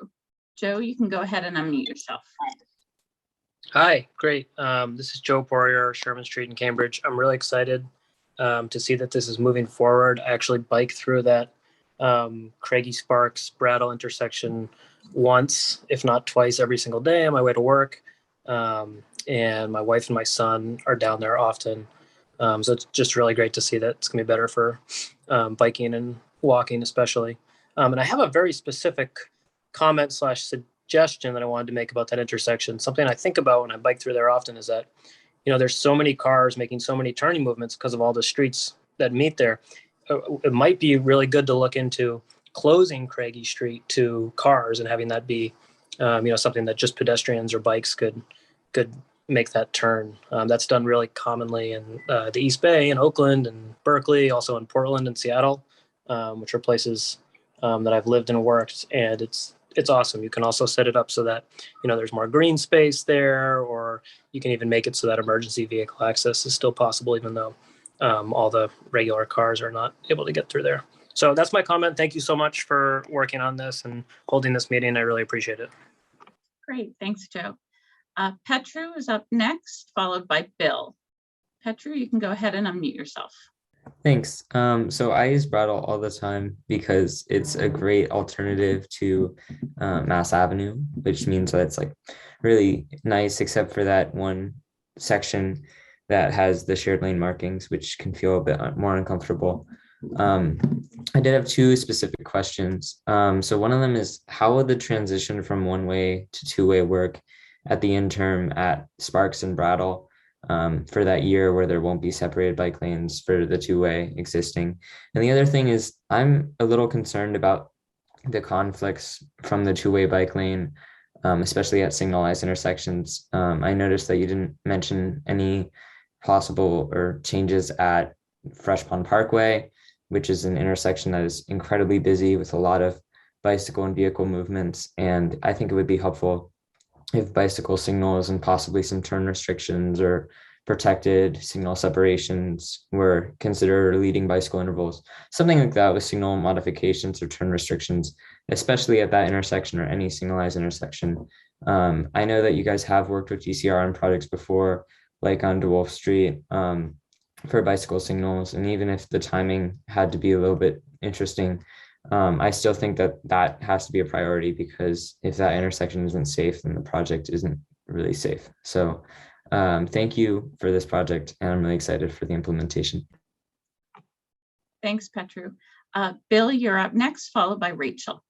Joe, you can go ahead and unmute yourself. Hi, great. This is Joe Poirier, Sherman Street in Cambridge. I'm really excited to see that this is moving forward. I actually bike through that Craigie Sparks Brattle intersection once, if not twice, every single day on my way to work. And my wife and my son are down there often. So it's just really great to see that it's gonna be better for biking and walking especially. And I have a very specific comment / suggestion that I wanted to make about that intersection. Something I think about when I bike through there often is that, there's so many cars making so many turning movements because of all the streets that meet there. It might be really good to look into closing Craigie Street to cars and having that be, something that just pedestrians or bikes could make that turn. That's done really commonly in the East Bay and Oakland and Berkeley, also in Portland and Seattle, which are places that I've lived and worked, and it's awesome. You can also set it up so that, there's more green space there, or you can even make it so that emergency vehicle access is still possible, even though all the regular cars are not able to get through there. So that's my comment. Thank you so much for working on this and holding this meeting. I really appreciate it. Great, thanks, Joe. Petru is up next, followed by Bill. Petru, you can go ahead and unmute yourself. Thanks. So I use Brattle all the time because it's a great alternative to Mass Avenue, which means that it's like really nice, except for that one section that has the shared lane markings, which can feel a bit more uncomfortable. I did have two specific questions. So one of them is, how will the transition from one-way to two-way work at the interim at Sparks and Brattle for that year where there won't be separated bike lanes for the two-way existing? And the other thing is, I'm a little concerned about the conflicts from the two-way bike lane, especially at signalized intersections. I noticed that you didn't mention any possible or changes at Fresh Pond Parkway, which is an intersection that is incredibly busy with a lot of bicycle and vehicle movements. And I think it would be helpful if bicycle signals and possibly some turn restrictions or protected signal separations were considered leading bicycle intervals, something like that with signal modifications or turn restrictions, especially at that intersection or any signalized intersection. I know that you guys have worked with GCR on projects before, like on DeWolf Street, for bicycle signals. And even if the timing had to be a little bit interesting, I still think that that has to be a priority, because if that intersection isn't safe, then the project isn't really safe. So thank you for this project, and I'm really excited for the implementation. Thanks, Petru. Bill, you're up next, followed by Rachel.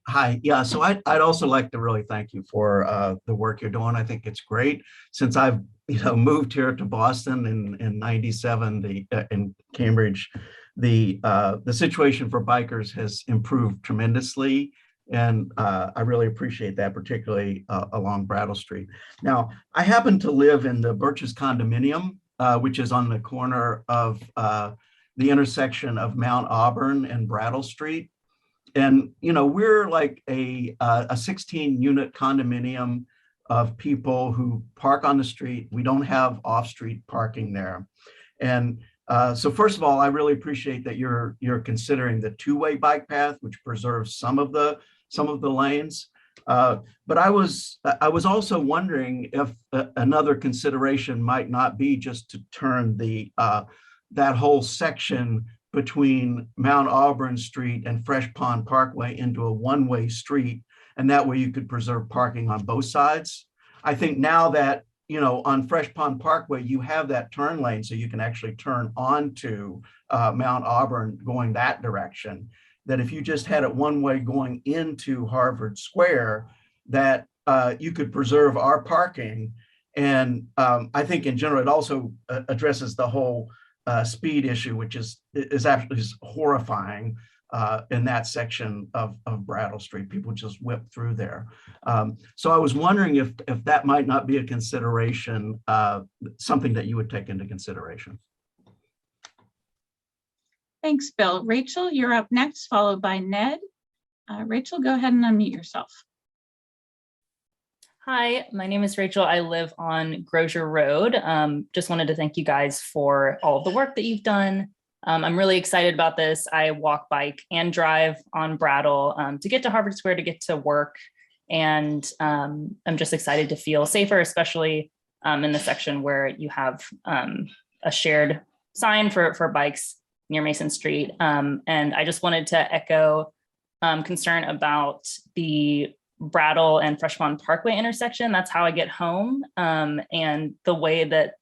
Hi, yeah, so I'd also like to really thank you for the work you're doing. I think it's great. Since I've moved here to Boston in '97, in Cambridge, the situation for bikers has improved tremendously, and I really appreciate that, particularly along Brattle Street. Now, I happen to live in the Birches condominium, which is on the corner of the intersection of Mount Auburn and Brattle Street. And, we're like a 16-unit condominium of people who park on the street. We don't have off-street parking there. And so first of all, I really appreciate that you're considering the two-way bike path, which preserves some of the lanes. But I was also wondering if another consideration might not be just to turn that whole section between Mount Auburn Street and Fresh Pond Parkway into a one-way street, and that way you could preserve parking on both sides. I think now that on Fresh Pond Parkway, you have that turn lane, so you can actually turn onto Mount Auburn going that direction. That if you just had it one way going into Harvard Square, that you could preserve our parking. And I think in general, it also addresses the whole speed issue, which is actually horrifying in that section of Brattle Street. People just whip through there. So I was wondering if that might not be a consideration, something that you would take into consideration. Thanks, Bill. Rachel, you're up next, followed by Ned. Rachel, go ahead and unmute yourself. Hi, my name is Rachel. I live on Grozier Road. Just wanted to thank you guys for all of the work that you've done. I'm really excited about this. I walk, bike, and drive on Brattle to get to Harvard Square to get to work. And I'm just excited to feel safer, especially in the section where you have a shared sign for bikes near Mason Street. And I just wanted to echo concern about the Brattle and Fresh Pond Parkway intersection. That's how I get home. And the way that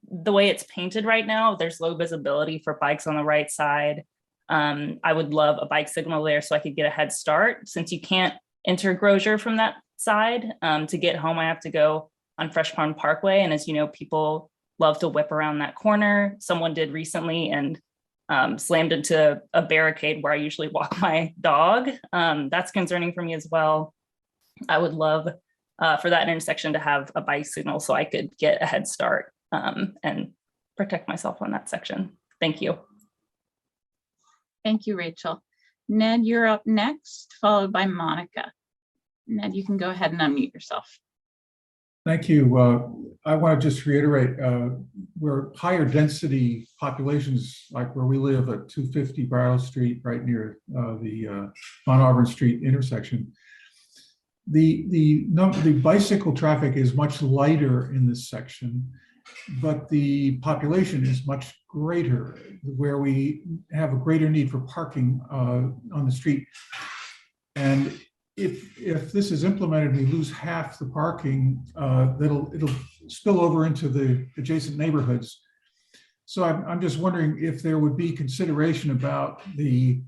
the way it's painted right now, there's low visibility for bikes on the right side. I would love a bike signal there so I could get a head start. Since you can't enter Grozier from that side, to get home, I have to go on Fresh Pond Parkway. And as you know, people love to whip around that corner. Someone did recently and slammed into a barricade where I usually walk my dog. That's concerning for me as well. I would love for that intersection to have a bike signal so I could get a head start and protect myself on that section. Thank you. Thank you, Rachel. Ned, you're up next, followed by Monica. Ned, you can go ahead and unmute yourself. Thank you. I want to just reiterate, where higher density populations, like where we live at 250 Bridal Street, right near the Mount Auburn Street intersection, the bicycle traffic is much lighter in this section, but the population is much greater, where we have a greater need for parking on the street. And if this is implemented, we lose half the parking, it'll spill over into the adjacent neighborhoods. So I'm just wondering if there would be consideration about the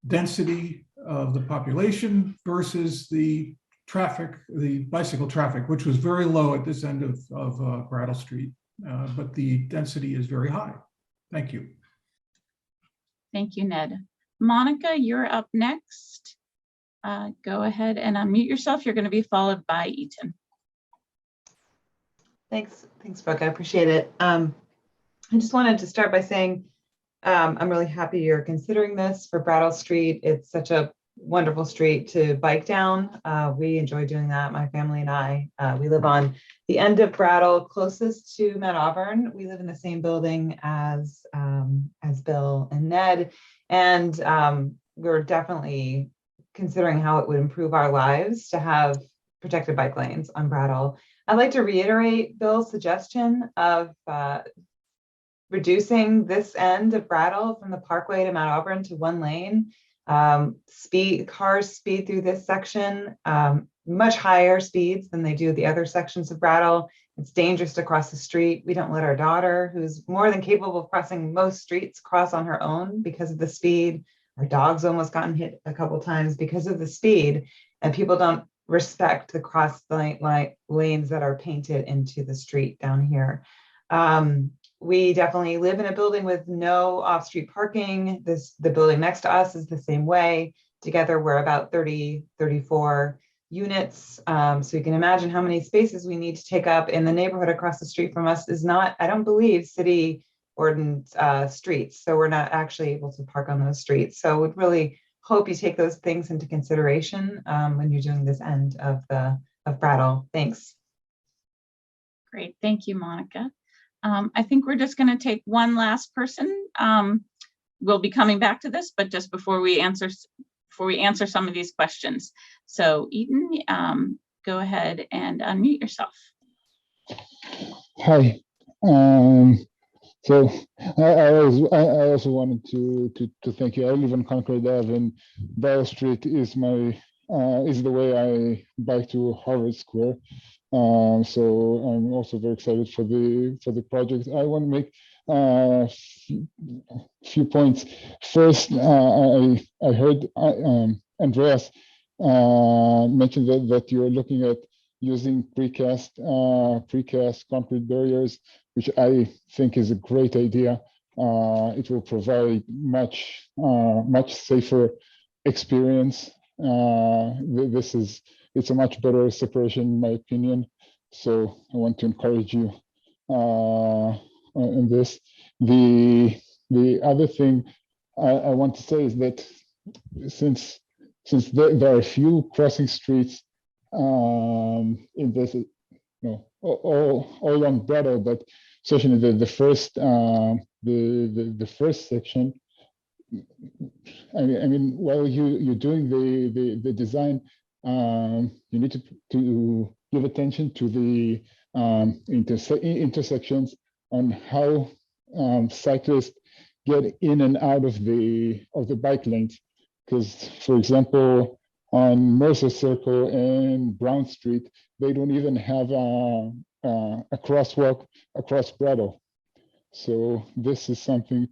density of the population versus the traffic, the bicycle traffic, which was very low at this end of Brattle Street, but the density is very high. Thank you. Thank you, Ned. Monica, you're up next. Go ahead and unmute yourself. You're going to be followed by Eaton. Thanks, Brooke. I appreciate it. I just wanted to start by saying I'm really happy you're considering this for Brattle Street. It's such a wonderful street to bike down. We enjoy doing that, my family and I. We live on the end of Brattle, closest to Mount Auburn. We live in the same building as Bill and Ned, and we're definitely considering how it would improve our lives to have protected bike lanes on Brattle. I'd like to reiterate Bill's suggestion of reducing this end of Brattle from the Parkway to Mount Auburn to one lane. Cars speed through this section much higher speeds than they do the other sections of Brattle. It's dangerous to cross the street. We don't let our daughter, who's more than capable of crossing most streets, cross on her own because of the speed. Our dog's almost gotten hit a couple times because of the speed, and people don't respect the cross lanes that are painted into the street down here. We definitely live in a building with no off-street parking. The building next to us is the same way. Together, we're about 34 units. So you can imagine how many spaces we need to take up, in the neighborhood across the street from us is not, I don't believe, city ordinance streets. So we're not actually able to park on those streets. So would really hope you take those things into consideration when you're doing this end of Brattle. Thanks. Great, thank you, Monica. I think we're just going to take one last person. We'll be coming back to this, but just before we answer some of these questions. So Eaton, go ahead and unmute yourself. Hi. So I also wanted to thank you. I live on Concord Ave, and Brattle Street is the way I bike to Harvard Square. So I'm also very excited for the project. I want to make a few points. First, I heard Andreas mention that you're looking at using precast concrete barriers, which I think is a great idea. It will provide much safer experience. It's a much better separation, in my opinion. So I want to encourage you in this. The other thing I want to say is that since there are a few crossing streets in this, all along Brattle, but especially the first section. I mean, while you're doing the design, you need to give attention to the intersections on how cyclists get in and out of the bike lanes. Because, for example, on Mercer Circle and Brown Street, they don't even have a crosswalk across Brattle. So this is something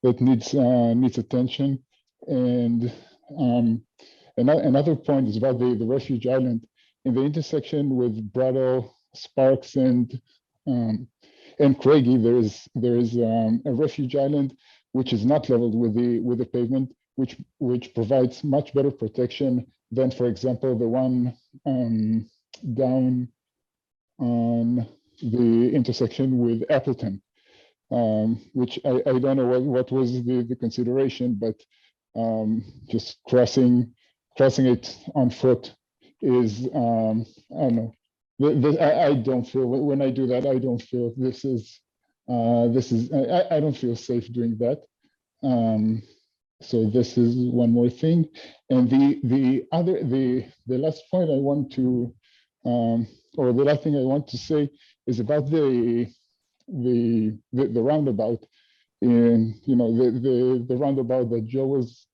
that needs attention. And another point is about the refuge island. In the intersection with Brattle, Sparks, and Craigie, there is a refuge island which is not leveled with the pavement, which provides much better protection than, for example, the one down on the intersection with Appleton, which I don't know what was the consideration, but just crossing it on foot is, I don't know. I don't feel, when I do that, I don't feel I don't feel safe doing that. So this is one more thing. And the last point I want to, or the last thing I want to say is about the roundabout. And the roundabout that Joe was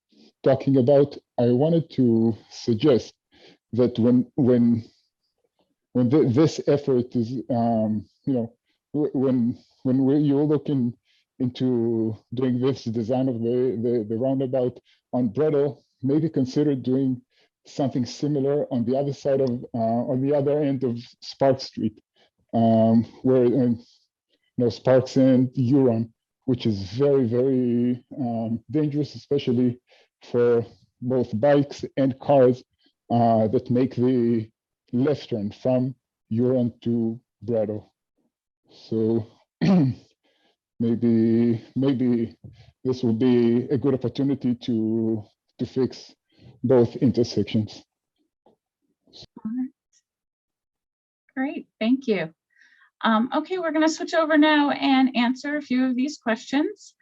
talking about. I wanted to suggest that when this effort is, when you're looking into doing this design of the roundabout on Brattle, maybe consider doing something similar on the other side of, on the other end of Sparks Street, where Sparks and Huron, which is very, very dangerous, especially for both bikes and cars that make the left turn from Huron to Brattle. So maybe this will be a good opportunity to fix both intersections. All right. Great, thank you. Okay, we're going to switch over now and answer a few of these questions.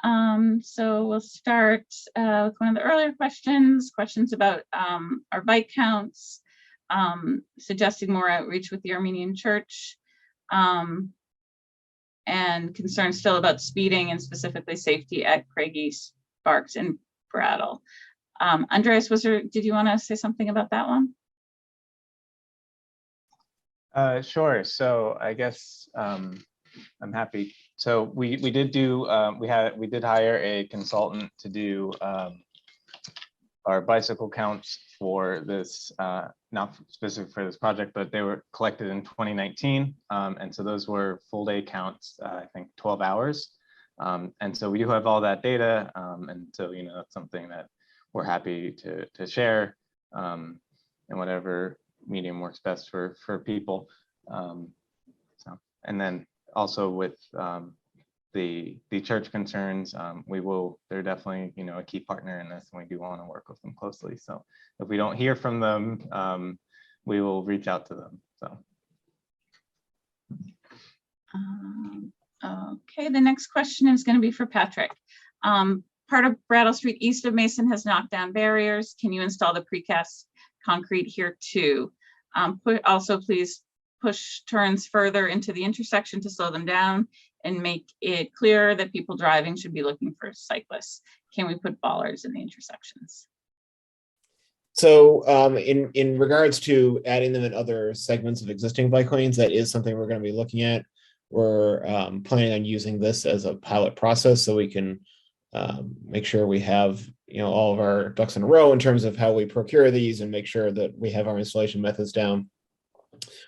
So we'll start with one of the earlier questions about our bike counts, suggesting more outreach with the Armenian Church, and concerns still about speeding and specifically safety at Craigie, Sparks, and Brattle. Andreas, did you want to say something about that one? Sure. So I guess I'm happy. So we did hire a consultant to do our bicycle counts for this, not specific for this project, but they were collected in 2019. And so those were full day counts, I think 12 hours. And so we do have all that data. And so, that's something that we're happy to share in whatever medium works best for people. And then also with the church concerns, they're definitely, a key partner in this, and we do want to work with them closely. So if we don't hear from them, we will reach out to them. So. Okay, the next question is going to be for Patrick. Part of Brattle Street east of Mason has knocked down barriers. Can you install the precast concrete here too? Also, please push turns further into the intersection to slow them down and make it clear that people driving should be looking for cyclists. Can we put bollards in the intersections? So in regards to adding them in other segments of existing bike lanes, that is something we're going to be looking at. We're planning on using this as a pilot process so we can make sure we have all of our ducks in a row in terms of how we procure these and make sure that we have our installation methods down.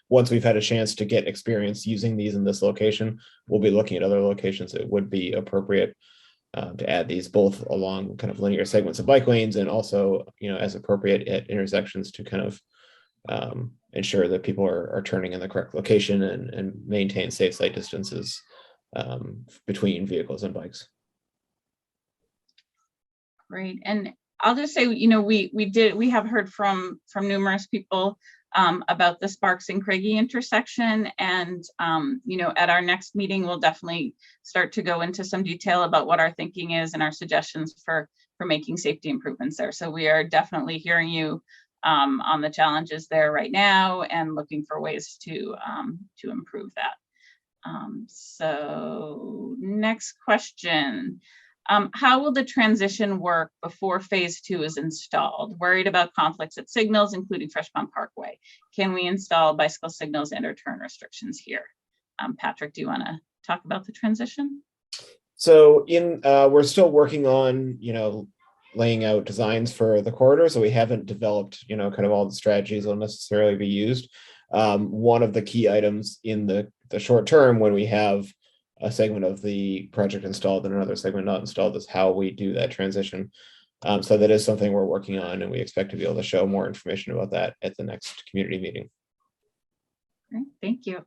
Once we've had a chance to get experience using these in this location, we'll be looking at other locations that would be appropriate to add these both along kind of linear segments of bike lanes and also, as appropriate at intersections to kind of ensure that people are turning in the correct location and maintain safe sight distances between vehicles and bikes. Great. And I'll just say, we have heard from numerous people about the Sparks and Craigie intersection. And, at our next meeting, we'll definitely start to go into some detail about what our thinking is and our suggestions for making safety improvements there. So we are definitely hearing you on the challenges there right now and looking for ways to improve that. So next question. How will the transition work before phase 2 is installed? Worried about conflicts at signals, including Fresh Pond Parkway. Can we install bicycle signals and/or turn restrictions here? Patrick, do you want to talk about the transition? So we're still working on, laying out designs for the corridor. So we haven't developed, kind of all the strategies that will necessarily be used. One of the key items in the short term when we have a segment of the project installed and another segment not installed is how we do that transition. So that is something we're working on, and we expect to be able to show more information about that at the next community meeting. Great, thank you.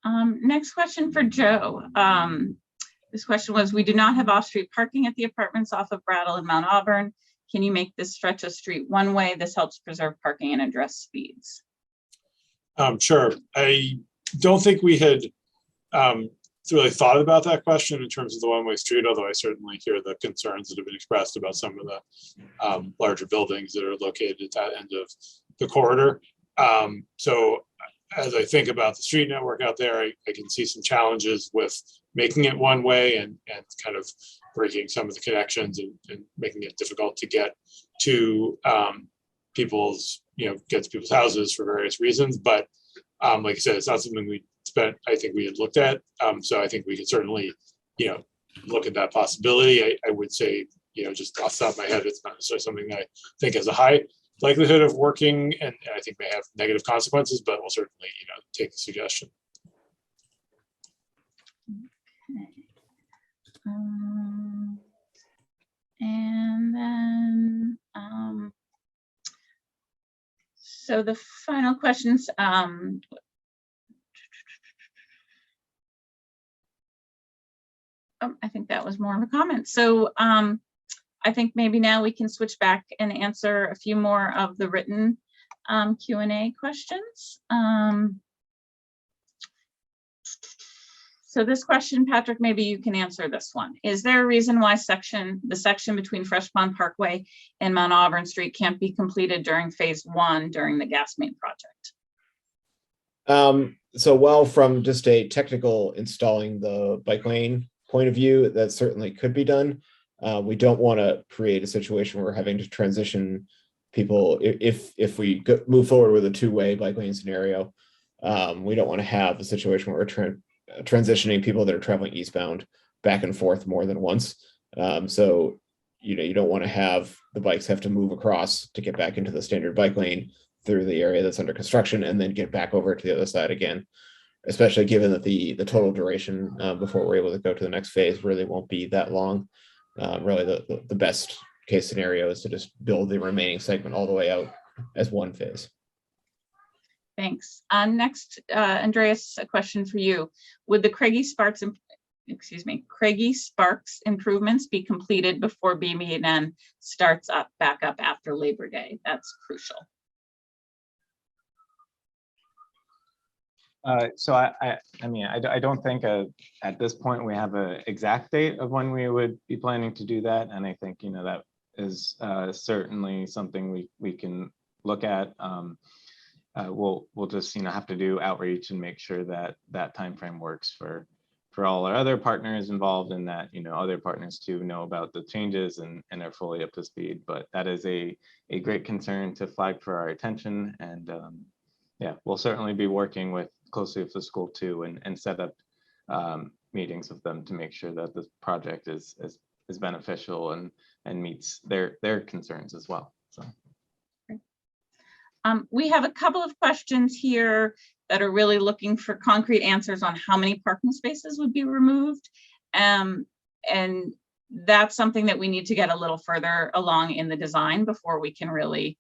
Next question for Joe. This question was, we do not have off-street parking at the apartments off of Brattle and Mount Auburn. Can you make this stretch of street one way? This helps preserve parking and address speeds. Sure. I don't think we had really thought about that question in terms of the one-way street, although I certainly hear the concerns that have been expressed about some of the larger buildings that are located at that end of the corridor. So as I think about the street network out there, I can see some challenges with making it one way and kind of breaking some of the connections and making it difficult to get to people's houses for various reasons. But like I said, it's not something I think we had looked at. So I think we can certainly, look at that possibility. I would say, just off the top of my head, it's not necessarily something that I think has a high likelihood of working, and I think may have negative consequences, but we'll certainly, take the suggestion. Okay. And then, so the final questions, I think that was more of a comment. So I think maybe now we can switch back and answer a few more of the written Q&A questions. So this question, Patrick, maybe you can answer this one. Is there a reason why the section between Fresh Pond Parkway and Mount Auburn Street can't be completed during phase 1 during the gas main project? So while from just a technical installing the bike lane point of view, that certainly could be done. We don't want to create a situation where we're having to transition people if we move forward with a two-way bike lane scenario. We don't want to have a situation where we're transitioning people that are traveling eastbound back and forth more than once. So you don't want to have the bikes have to move across to get back into the standard bike lane through the area that's under construction and then get back over to the other side again, especially given that the total duration before we're able to go to the next phase really won't be that long. Really the best case scenario is to just build the remaining segment all the way out as one phase. Next, Andreas, a question for you. Would the Craigie Sparks improvements be completed before BMN starts back up after Labor Day? That's crucial. So I don't think at this point we have an exact date of when we would be planning to do that, and I think that is certainly something we can look at. We'll just have to do outreach and make sure that time frame works for for all our other partners involved in that, other partners too know about the changes and are fully up to speed. But that is a great concern to flag for our attention. And yeah, we'll certainly be working closely with the school too and set up meetings with them to make sure that this project is beneficial and meets their concerns as well. So. We have a couple of questions here that are really looking for concrete answers on how many parking spaces would be removed. And that's something that we need to get a little further along in the design before we can really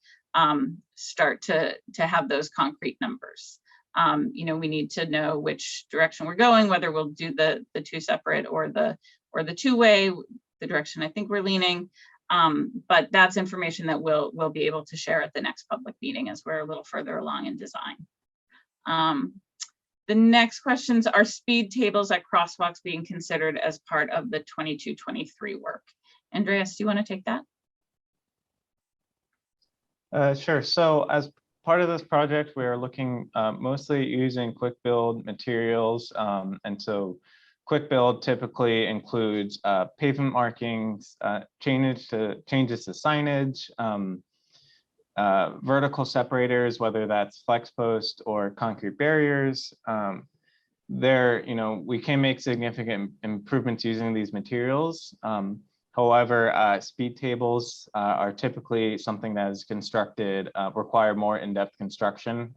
start to have those concrete numbers. We need to know which direction we're going, whether we'll do the two separate or the two-way, the direction I think we're leaning. But that's information that we'll be able to share at the next public meeting as we're a little further along in design. The next questions are speed tables at crosswalks being considered as part of the 22-23 work. Andreas, do you want to take that? Sure. So as part of this project, we are looking mostly using quick build materials. And so quick build typically includes pavement markings, changes to signage, vertical separators, whether that's flex post or concrete barriers. We can make significant improvements using these materials. However, speed tables are typically something that is constructed, require more in-depth construction.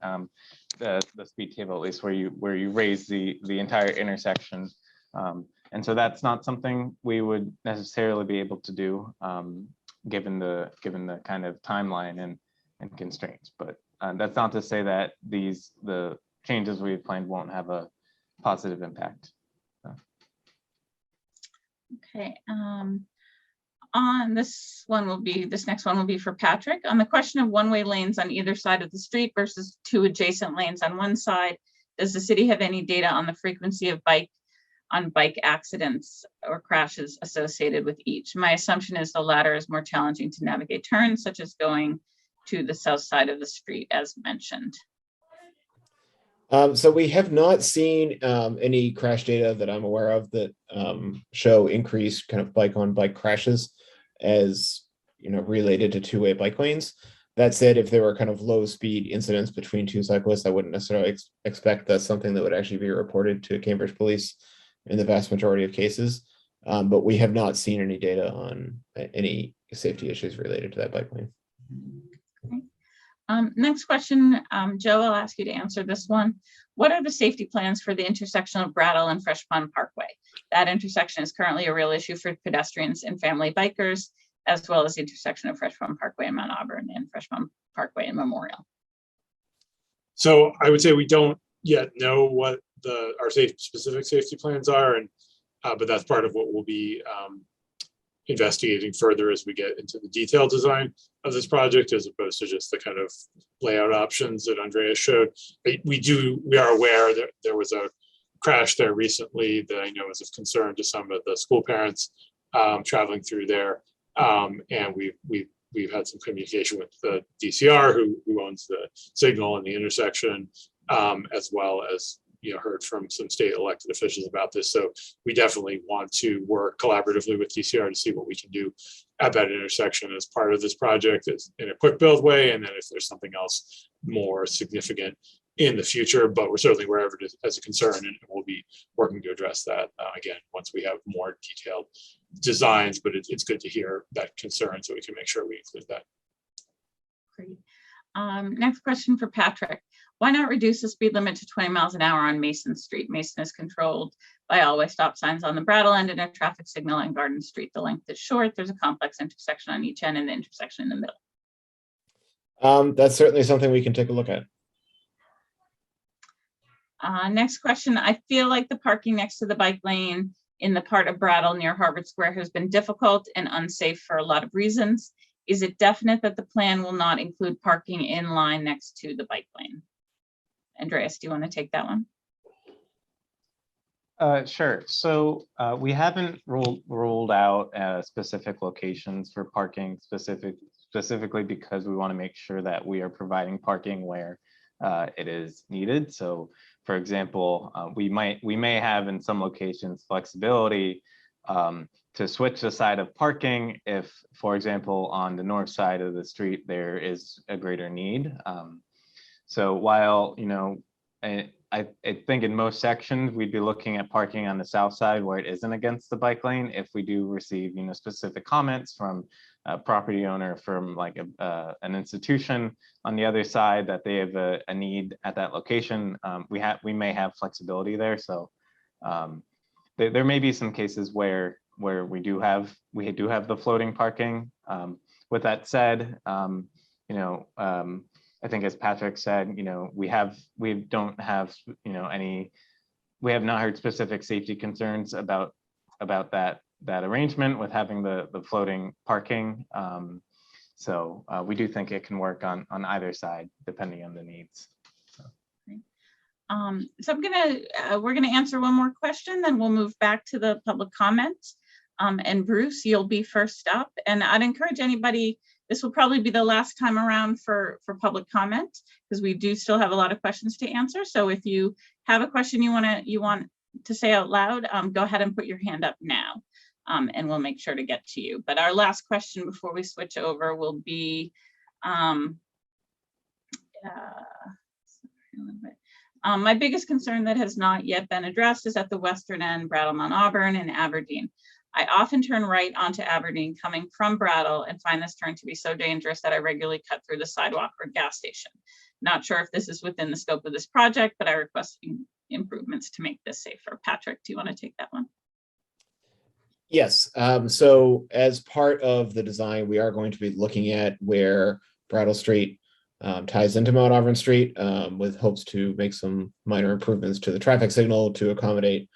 The speed table, at least where you raise the entire intersection. And so that's not something we would necessarily be able to do given the kind of timeline and constraints. But that's not to say that the changes we've planned won't have a positive impact. Okay. On this next one will be for Patrick. On the question of one-way lanes on either side of the street versus two adjacent lanes on one side, does the city have any data on the frequency of bike accidents or crashes associated with each? My assumption is the latter is more challenging to navigate turns, such as going to the south side of the street, as mentioned. So we have not seen any crash data that I'm aware of that show increased kind of bike on bike crashes as related to two-way bike lanes. That said, if there were kind of low speed incidents between two cyclists, I wouldn't necessarily expect that's something that would actually be reported to Cambridge Police in the vast majority of cases. But we have not seen any data on any safety issues related to that bike lane. Okay. Next question, Joe, I'll ask you to answer this one. What are the safety plans for the intersection of Brattle and Fresh Pond Parkway? That intersection is currently a real issue for pedestrians and family bikers, as well as the intersection of Fresh Pond Parkway and Mount Auburn and Fresh Pond Parkway and Memorial. So I would say we don't yet know what our specific safety plans are, but that's part of what we'll be investigating further as we get into the detailed design of this project, as opposed to just the kind of layout options that Andreas showed. We are aware that there was a crash there recently that I know is of concern to some of the school parents traveling through there. And we've had some communication with the DCR who owns the signal and the intersection, as well as heard from some state elected officials about this. So we definitely want to work collaboratively with DCR to see what we can do at that intersection as part of this project in a quick build way. And then if there's something else more significant in the future, but we're certainly aware of it as a concern, and we'll be working to address that again once we have more detailed designs. But it's good to hear that concern so we can make sure we include that. Great. Next question for Patrick. Why not reduce the speed limit to 20 miles an hour on Mason Street? Mason is controlled by all-way stop signs on the Brattle end and a traffic signal on Garden Street. The length is short. There's a complex intersection on each end and the intersection in the middle. That's certainly something we can take a look at. Next question. I feel like the parking next to the bike lane in the part of Brattle near Harvard Square has been difficult and unsafe for a lot of reasons. Is it definite that the plan will not include parking in line next to the bike lane? Andreas, do you want to take that one? Sure. So we haven't ruled out specific locations for parking specifically because we want to make sure that we are providing parking where it is needed. So For example, we may have in some locations flexibility to switch the side of parking if, for example, on the north side of the street there is a greater need. So while, you know, I think in most sections we'd be looking at parking on the south side where it isn't against the bike lane. If we do receive, you know, specific comments from a property owner, from like an institution on the other side that they have a need at that location, we may have flexibility there. So there may be some cases where we do have the floating parking. With that said, you know, I think as Patrick said, you know, we have not heard specific safety concerns about that arrangement with having the floating parking. So we do think it can work on either side depending on the needs. So we're gonna answer one more question, then we'll move back to the public comments. And Bruce, you'll be first up. And I'd encourage anybody, this will probably be the last time around for public comment, because we do still have a lot of questions to answer. So if you have a question you want to say out loud, go ahead and put your hand up now, and we'll make sure to get to you. But our last question before we switch over will be, my biggest concern that has not yet been addressed is at the western end, Brattle, Mount Auburn, and Aberdeen. I often turn right onto Aberdeen coming from Brattle and find this turn to be so dangerous that I regularly cut through the sidewalk or gas station. Not sure if this is within the scope of this project, but I request improvements to make this safer. Patrick, do you want to take that one? Yes. So as part of the design, we are going to be looking at where Brattle Street ties into Mount Auburn Street, with hopes to make some minor improvements to the traffic signal to accommodate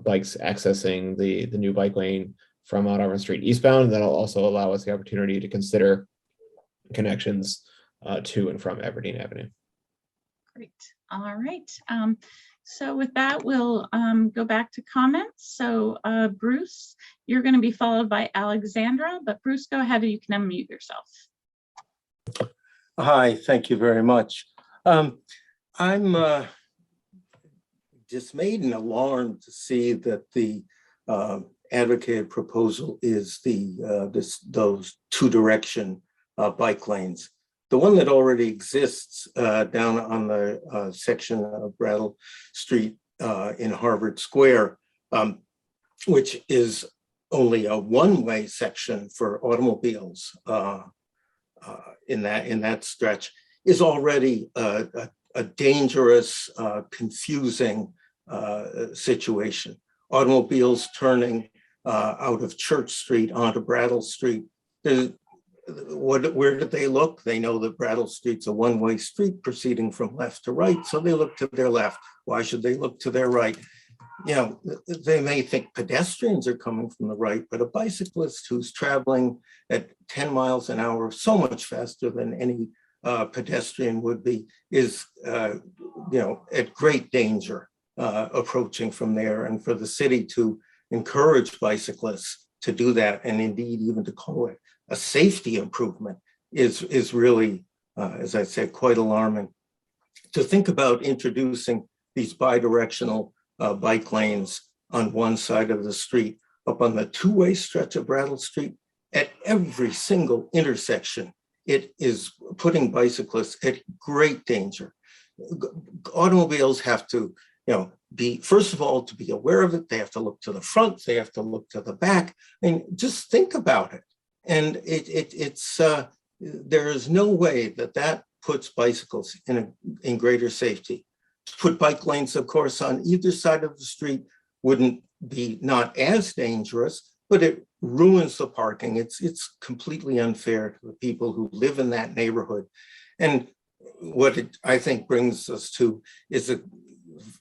bikes accessing the new bike lane from Mount Auburn Street eastbound. That'll also allow us the opportunity to consider connections to and from Aberdeen Avenue. Great. All right. So with that, we'll go back to comments. So Bruce, you're going to be followed by Alexandra, but Bruce, go ahead and you can unmute yourself. Hi, thank you very much. I'm dismayed and alarmed to see that the advocated proposal is those two-direction bike lanes. The one that already exists down on the section of Brattle Street in Harvard Square, which is only a one-way section for automobiles in that stretch, is already a dangerous, confusing situation. Automobiles turning out of Church Street onto Brattle Street. Where did they look? They know that Brattle Street's a one-way street proceeding from left to right, so they look to their left. Why should they look to their right? You know, they may think pedestrians are coming from the right, but a bicyclist who's traveling at 10 miles an hour, so much faster than any pedestrian would be, is you know, at great danger approaching from there. And for the city to encourage bicyclists to do that, and indeed even to call it a safety improvement, is really, as I said, quite alarming. To think about introducing these bidirectional bike lanes on one side of the street, up on the two-way stretch of Brattle Street, at every single intersection, it is putting bicyclists at great danger. Automobiles have to, you know, be, first of all, to be aware of it, they have to look to the front, they have to look to the back. I mean, just think about it. And there is no way that puts bicycles in greater safety. To put bike lanes, of course, on either side of the street wouldn't be not as dangerous, but it ruins the parking. It's completely unfair to the people who live in that neighborhood. And what it, I think, brings us to is a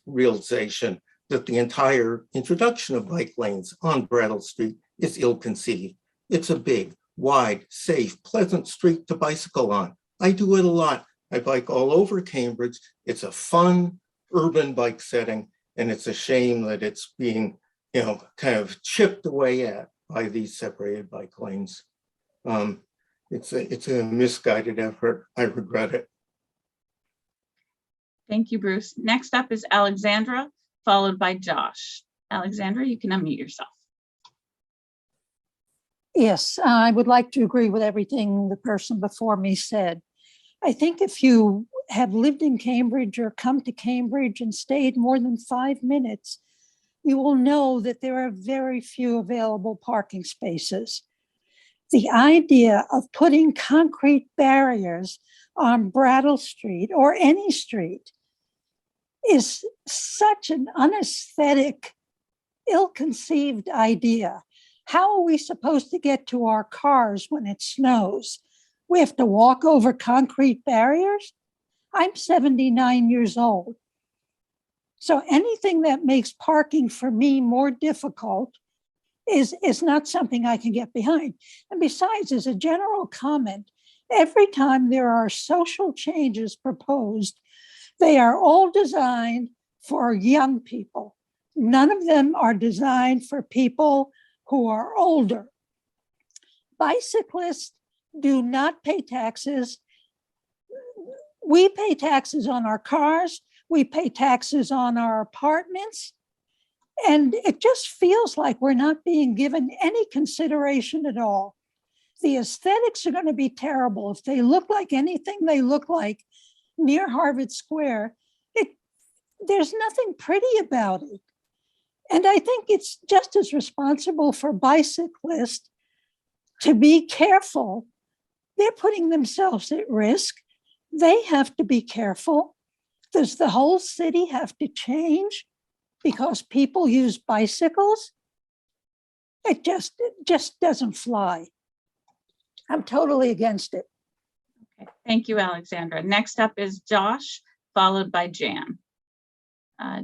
realization that the entire introduction of bike lanes on Brattle Street is ill-conceived. It's a big, wide, safe, pleasant street to bicycle on. I do it a lot. I bike all over Cambridge. It's a fun urban bike setting, and it's a shame that it's being, you know, kind of chipped away at by these separated bike lanes. It's a misguided effort. I regret it. Thank you, Bruce. Next up is Alexandra, followed by Josh. Alexandra, you can unmute yourself. Yes, I would like to agree with everything the person before me said. I think if you have lived in Cambridge or come to Cambridge and stayed more than 5 minutes, you will know that there are very few available parking spaces. The idea of putting concrete barriers on Brattle Street or any street is such an unaesthetic, ill-conceived idea. How are we supposed to get to our cars when it snows? We have to walk over concrete barriers? I'm 79 years old. So anything that makes parking for me more difficult is not something I can get behind. And besides, as a general comment, every time there are social changes proposed, they are all designed for young people. None of them are designed for people who are older. Bicyclists do not pay taxes. We pay taxes on our cars. We pay taxes on our apartments. And it just feels like we're not being given any consideration at all. The aesthetics are going to be terrible. If they look like anything they look like near Harvard Square, there's nothing pretty about it. And I think it's just as responsible for bicyclists to be careful. They're putting themselves at risk. They have to be careful. Does the whole city have to change because people use bicycles? It just doesn't fly. I'm totally against it. Okay, thank you, Alexandra. Next up is Josh, followed by Jan.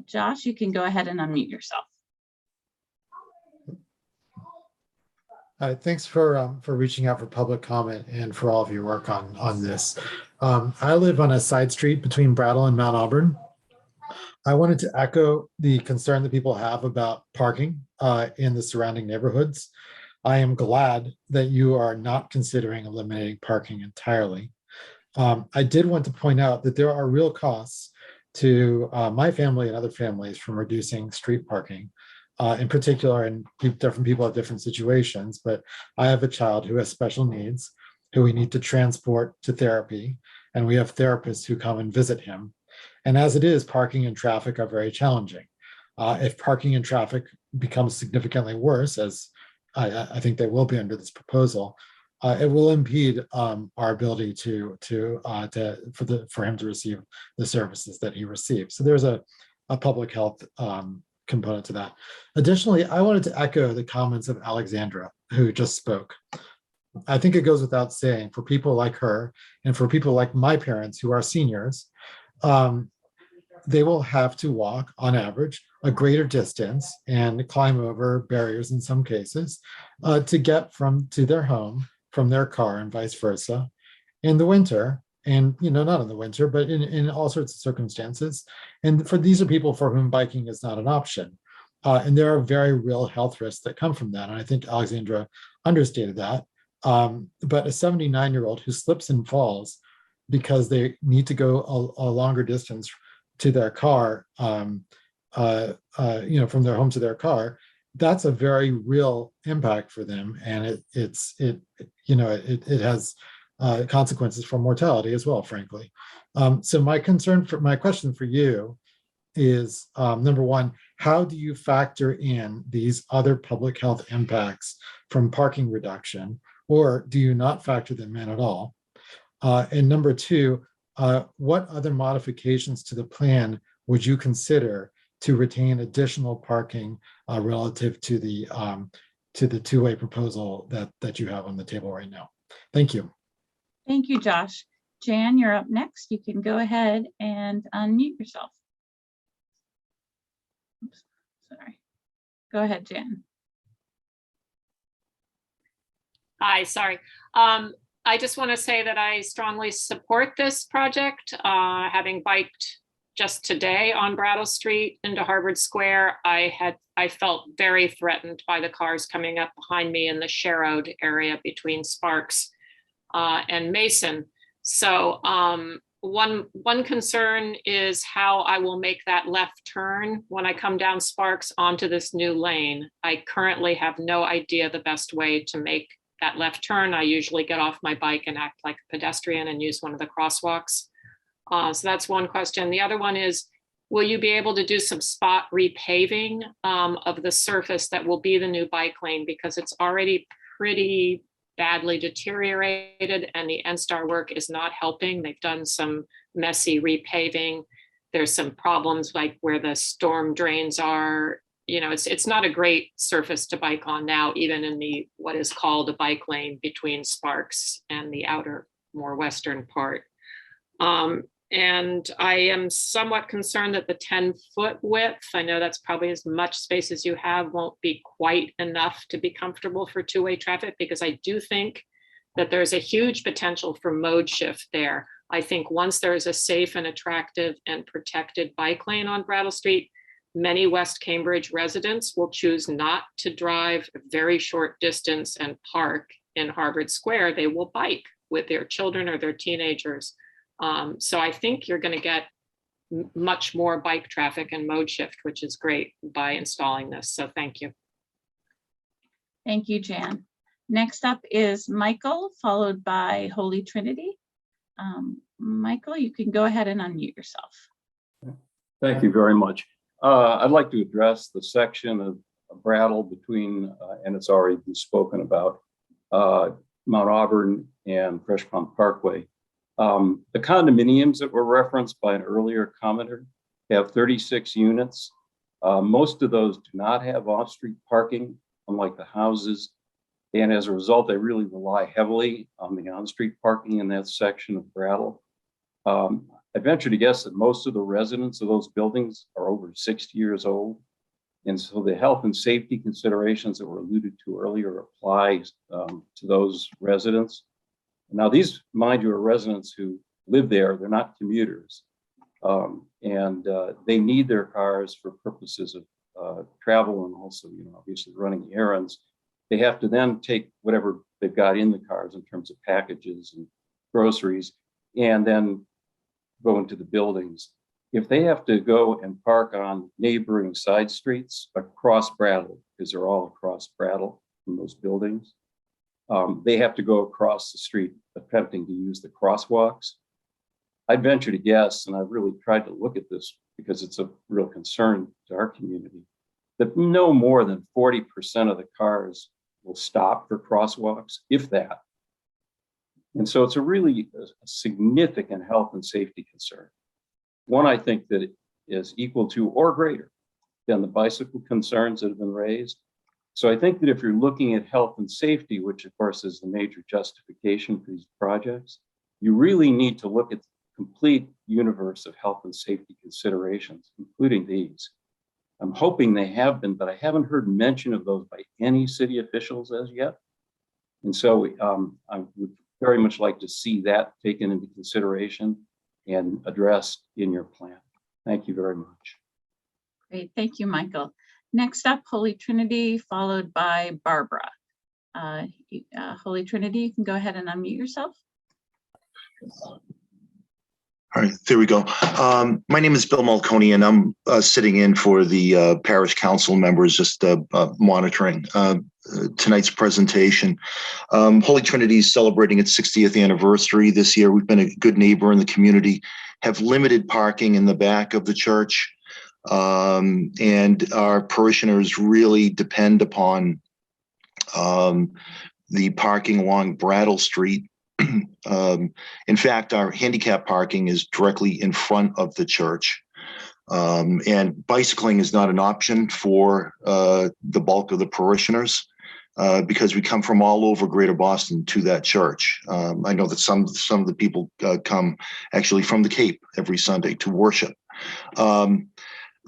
Josh, you can go ahead and unmute yourself. Thanks for reaching out for public comment and for all of your work on this. I live on a side street between Brattle and Mount Auburn. I wanted to echo the concern that people have about parking in the surrounding neighborhoods. I am glad that you are not considering eliminating parking entirely. I did want to point out that there are real costs to my family and other families from reducing street parking. In particular, and different people have different situations, but I have a child who has special needs, who we need to transport to therapy, and we have therapists who come and visit him. And as it is, parking and traffic are very challenging. If parking and traffic becomes significantly worse, as I think they will be under this proposal, it will impede our ability for him to receive the services that he receives. So there's a public health component to that. Additionally, I wanted to echo the comments of Alexandra, who just spoke. I think it goes without saying, for people like her and for people like my parents who are seniors, they will have to walk on average a greater distance and climb over barriers in some cases to get to their home from their car and vice versa in the winter. And, not in the winter, but in all sorts of circumstances. And these are people for whom biking is not an option. And there are very real health risks that come from that. And I think Alexandra understated that. But a 79-year-old who slips and falls because they need to go a longer distance to their car, from their home to their car, that's a very real impact for them. And it has consequences for mortality as well, frankly. So my question for you is, number one, how do you factor in these other public health impacts from parking reduction, or do you not factor them in at all? And number two, what other modifications to the plan would you consider to retain additional parking relative to the two-way proposal that you have on the table right now? Thank you. Thank you, Josh. Jan, you're up next. You can go ahead and unmute yourself. Oops, sorry. Go ahead, Jan. Hi, sorry. I just want to say that I strongly support this project. Having biked just today on Brattle Street into Harvard Square, I felt very threatened by the cars coming up behind me in the Sherrod area between Sparks and Mason. So one concern is how I will make that left turn when I come down Sparks onto this new lane. I currently have no idea the best way to make that left turn. I usually get off my bike and act like a pedestrian and use one of the crosswalks. So that's one question. The other one is, will you be able to do some spot repaving of the surface that will be the new bike lane? Because it's already pretty badly deteriorated and the NSTAR work is not helping. They've done some messy repaving. There's some problems like where the storm drains are. You know, it's not a great surface to bike on now, even in the what is called a bike lane between Sparks and the outer, more western part. And I am somewhat concerned that the 10-foot width, I know that's probably as much space as you have, won't be quite enough to be comfortable for two-way traffic, because I do think that there's a huge potential for mode shift there. I think once there is a safe and attractive and protected bike lane on Brattle Street, many West Cambridge residents will choose not to drive a very short distance and park in Harvard Square. They will bike with their children or their teenagers. So I think you're going to get much more bike traffic and mode shift, which is great by installing this. So thank you. Thank you, Jan. Next up is Michael, followed by Holy Trinity. Michael, you can go ahead and unmute yourself. Thank you very much. I'd like to address the section of Brattle between, and it's already been spoken about, Mount Auburn and Fresh Pond Parkway. The condominiums that were referenced by an earlier commenter have 36 units. Most of those do not have off-street parking, unlike the houses. And as a result, they really rely heavily on the on-street parking in that section of Brattle. I venture to guess that most of the residents of those buildings are over 60 years old. And so the health and safety considerations that were alluded to earlier apply to those residents. Now, these, mind you, are residents who live there. They're not commuters. And they need their cars for purposes of travel and also, obviously running errands. They have to then take whatever they've got in the cars in terms of packages and groceries, and then go into the buildings. If they have to go and park on neighboring side streets across Brattle, because they're all across Brattle from those buildings, they have to go across the street attempting to use the crosswalks. I'd venture to guess, and I've really tried to look at this because it's a real concern to our community, that no more than 40% of the cars will stop for crosswalks, if that. And so it's a really significant health and safety concern. One, I think that it is equal to or greater than the bicycle concerns that have been raised. So I think that if you're looking at health and safety, which of course is the major justification for these projects, you really need to look at the complete universe of health and safety considerations, including these. I'm hoping they have been, but I haven't heard mention of those by any city officials as yet. And so I would very much like to see that taken into consideration and addressed in your plan. Thank you very much. Great, thank you, Michael. Next up, Holy Trinity, followed by Barbara. Holy Trinity, you can go ahead and unmute yourself. All right, there we go. My name is Bill Malconi, and I'm sitting in for the parish council members, just monitoring tonight's presentation. Holy Trinity is celebrating its 60th anniversary this year. We've been a good neighbor in the community, have limited parking in the back of the church, and our parishioners really depend upon the parking along Brattle Street. In fact, our handicap parking is directly in front of the church, and bicycling is not an option for the bulk of the parishioners because we come from all over Greater Boston to that church. I know that some of the people come actually from the Cape every Sunday to worship.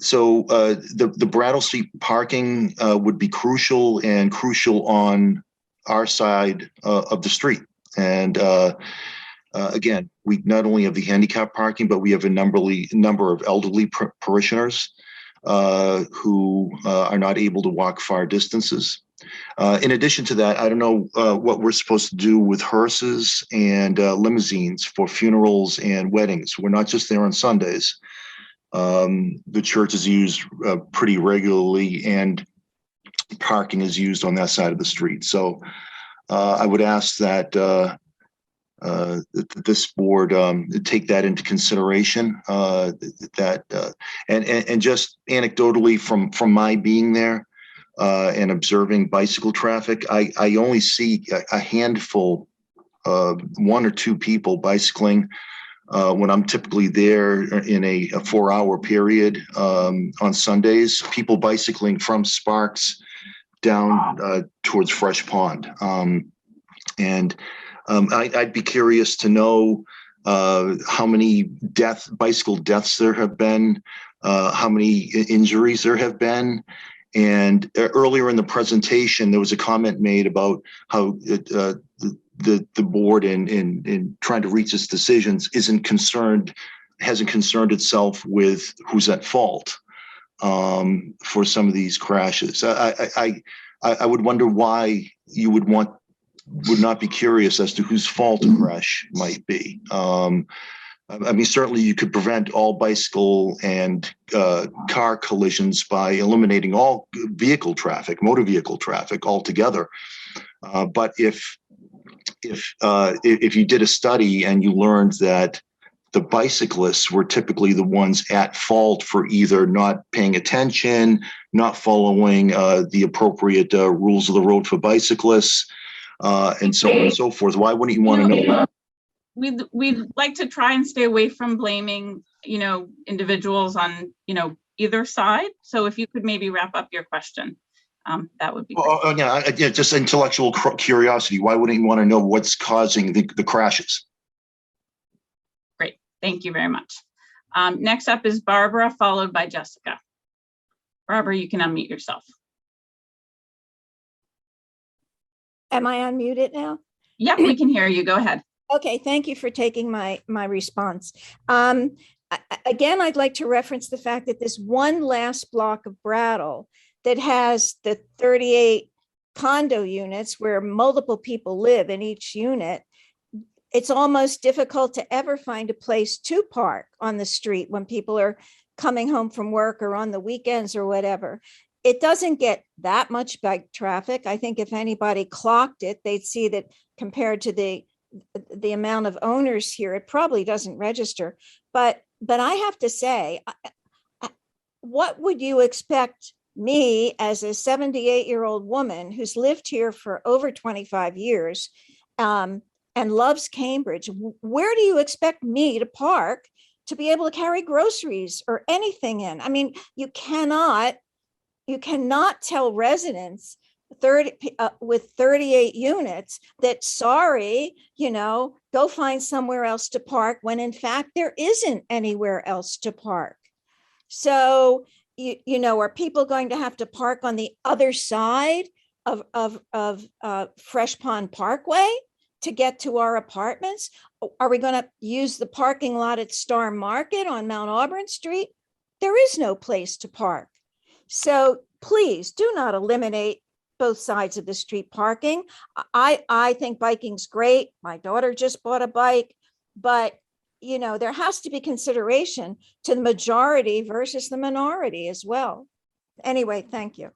So the Brattle Street parking would be crucial on our side of the street. And again, we not only have the handicap parking, but we have a number of elderly parishioners who are not able to walk far distances. In addition to that, I don't know what we're supposed to do with hearses and limousines for funerals and weddings. We're not just there on Sundays. The church is used pretty regularly, and parking is used on that side of the street. So I would ask that this board take that into consideration. And just anecdotally from my being there and observing bicycle traffic, I only see a handful, 1 or 2 people bicycling when I'm typically there in a 4-hour period on Sundays. People bicycling from Sparks down towards Fresh Pond. I'd be curious to know how many bicycle deaths there have been, how many injuries there have been. And earlier in the presentation, there was a comment made about how the board in trying to reach its decisions hasn't concerned itself with who's at fault for some of these crashes. I would wonder why you would not be curious as to whose fault a crash might be. I mean, certainly you could prevent all bicycle and car collisions by eliminating all motor vehicle traffic altogether. But if you did a study and you learned that the bicyclists were typically the ones at fault for either not paying attention, not following the appropriate rules of the road for bicyclists, and so on and so forth, why wouldn't you want to know that? We'd like to try and stay away from blaming, individuals on, either side. So if you could maybe wrap up your question, that would be great. Yeah, just intellectual curiosity. Why wouldn't you want to know what's causing the crashes? Great, thank you very much. Next up is Barbara, followed by Jessica. Barbara, you can unmute yourself. Am I unmuted now? Yep, we can hear you. Go ahead. Okay, thank you for taking my response. Again, I'd like to reference the fact that this one last block of Brattle that has the 38 condo units where multiple people live in each unit, it's almost difficult to ever find a place to park on the street when people are coming home from work or on the weekends or whatever. It doesn't get that much bike traffic. I think if anybody clocked it, they'd see that compared to the amount of owners here, it probably doesn't register. But I have to say, what would you expect me as a 78-year-old woman who's lived here for over 25 years and loves Cambridge? Where do you expect me to park to be able to carry groceries or anything in? I mean, you cannot tell residents with 38 units that, sorry, go find somewhere else to park, when in fact there isn't anywhere else to park. So, are people going to have to park on the other side of Fresh Pond Parkway to get to our apartments? Are we going to use the parking lot at Star Market on Mount Auburn Street? There is no place to park. So please do not eliminate both sides of the street parking. I think biking's great. My daughter just bought a bike, but there has to be consideration to the majority versus the minority as well. Anyway, thank you.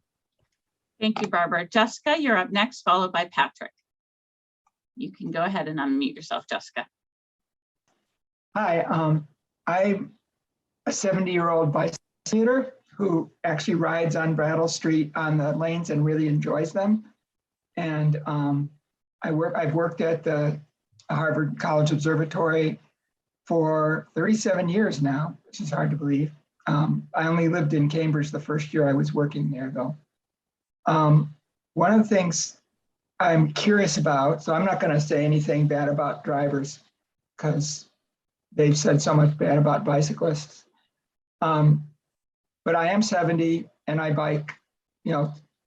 Thank you, Barbara. Jessica, you're up next, followed by Patrick. You can go ahead and unmute yourself, Jessica. Hi, I'm a 70-year-old bicycler who actually rides on Brattle Street on the lanes and really enjoys them. And I've worked at the Harvard College Observatory for 37 years now, which is hard to believe. I only lived in Cambridge the first year I was working there, though. One of the things I'm curious about, so I'm not going to say anything bad about drivers because they've said so much bad about bicyclists. But I am 70 and I bike,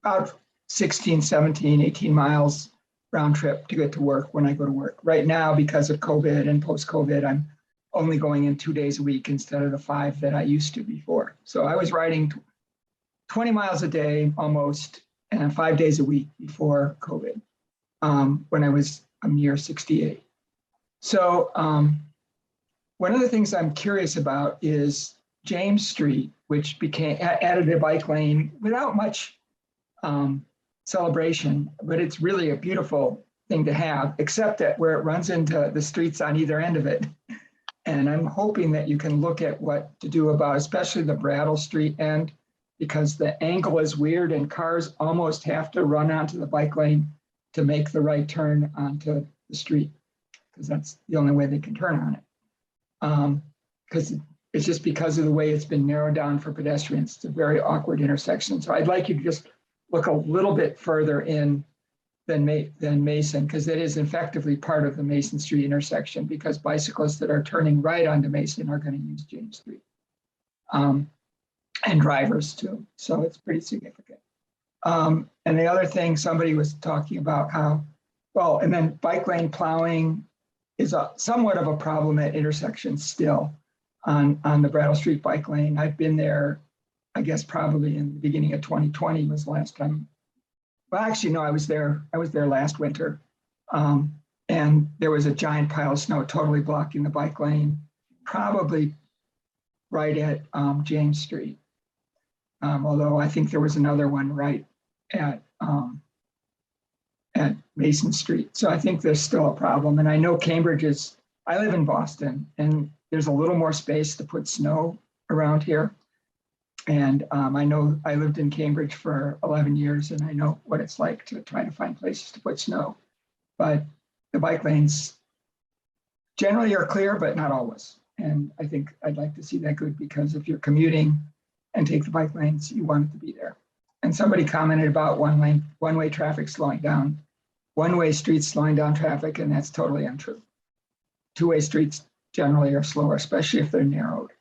about 16, 17, 18 miles round trip to get to work when I go to work. Right now, because of COVID and post-COVID, I'm only going in 2 days a week instead of the 5 that I used to before. So I was riding 20 miles a day almost and 5 days a week before COVID, when I was a mere 68. So one of the things I'm curious about is James Street, which added a bike lane without much celebration, but it's really a beautiful thing to have, except that where it runs into the streets on either end of it. And I'm hoping that you can look at what to do about, especially the Brattle Street end, because the angle is weird and cars almost have to run onto the bike lane to make the right turn onto the street, because that's the only way they can turn on it. Because it's just because of the way it's been narrowed down for pedestrians. It's a very awkward intersection. So I'd like you to just look a little bit further in than Mason, because it is effectively part of the Mason Street intersection, because bicyclists that are turning right onto Mason are going to use James Street. And drivers too. So it's pretty significant. And the other thing, somebody was talking about how, well, and then bike lane plowing is somewhat of a problem at intersections still on the Brattle Street bike lane. I've been there, I guess probably in the beginning of 2020 was the last time. Well, actually, no, I was there last winter. And there was a giant pile of snow totally blocking the bike lane, probably right at James Street. Although I think there was another one right at Mason Street. So I think there's still a problem. And I know Cambridge is, I live in Boston, and there's a little more space to put snow around here. And I know I lived in Cambridge for 11 years, and I know what it's like to try to find places to put snow. But the bike lanes generally are clear, but not always. And I think I'd like to see that good, because if you're commuting and take the bike lanes, you want it to be there. And somebody commented about one-way traffic slowing down, one-way streets slowing down traffic, and that's totally untrue. Two-way streets generally are slower, especially if they're narrowed.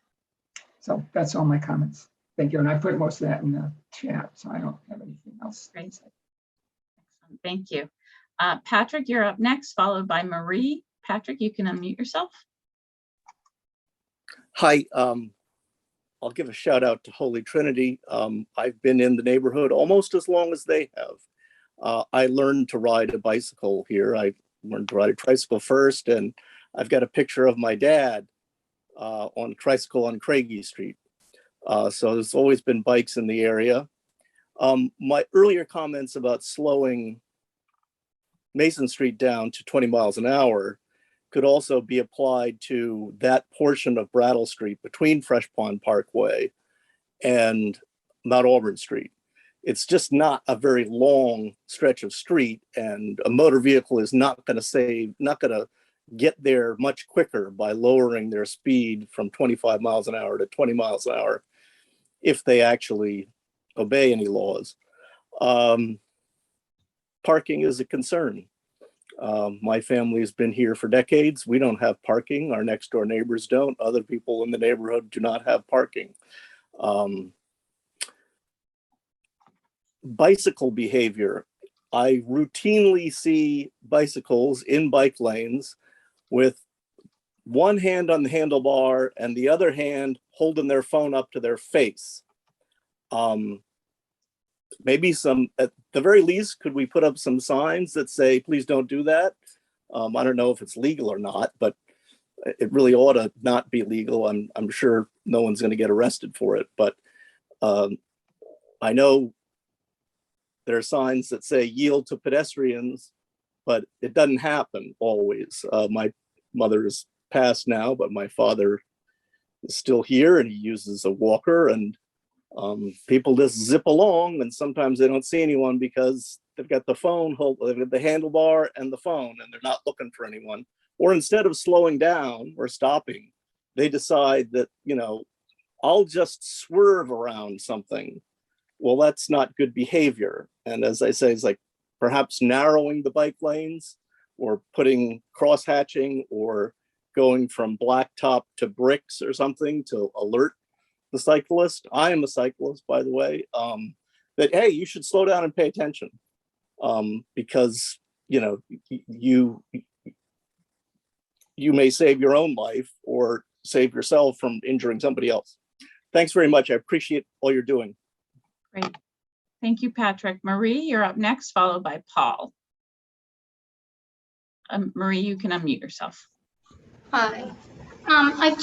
So that's all my comments. Thank you. And I put most of that in the chat, so I don't have anything else. Great. Excellent. Thank you. Patrick, you're up next, followed by Marie. Patrick, you can unmute yourself. Hi, I'll give a shout out to Holy Trinity. I've been in the neighborhood almost as long as they have. I learned to ride a bicycle here. I learned to ride a tricycle first, and I've got a picture of my dad on a tricycle on Craigie Street. So there's always been bikes in the area. My earlier comments about slowing Mason Street down to 20 miles an hour could also be applied to that portion of Brattle Street between Fresh Pond Parkway and Mount Auburn Street. It's just not a very long stretch of street, and a motor vehicle is not going to get there much quicker by lowering their speed from 25 miles an hour to 20 miles an hour if they actually obey any laws. Parking is a concern. My family has been here for decades. We don't have parking. Our next door neighbors don't. Other people in the neighborhood do not have parking. Bicycle behavior. I routinely see bicycles in bike lanes with one hand on the handlebar and the other hand holding their phone up to their face. Maybe at the very least, could we put up some signs that say, please don't do that? I don't know if it's legal or not, but it really ought to not be legal. I'm sure no one's going to get arrested for it, but I know there are signs that say yield to pedestrians, but it doesn't happen always. My mother is passed now, but my father is still here, and he uses a walker, and people just zip along, and sometimes they don't see anyone because they've got the phone, they've got the handlebar and the phone, and they're not looking for anyone. Or instead of slowing down or stopping, they decide that, I'll just swerve around something. Well, that's not good behavior. And as I say, it's like perhaps narrowing the bike lanes or putting cross-hatching or going from blacktop to bricks or something to alert the cyclist. I am a cyclist, by the way, that, hey, you should slow down and pay attention because, you may save your own life or save yourself from injuring somebody else. Thanks very much. I appreciate all you're doing. Great. Thank you, Patrick. Marie, you're up next, followed by Paul. Marie, you can unmute yourself. Hi. I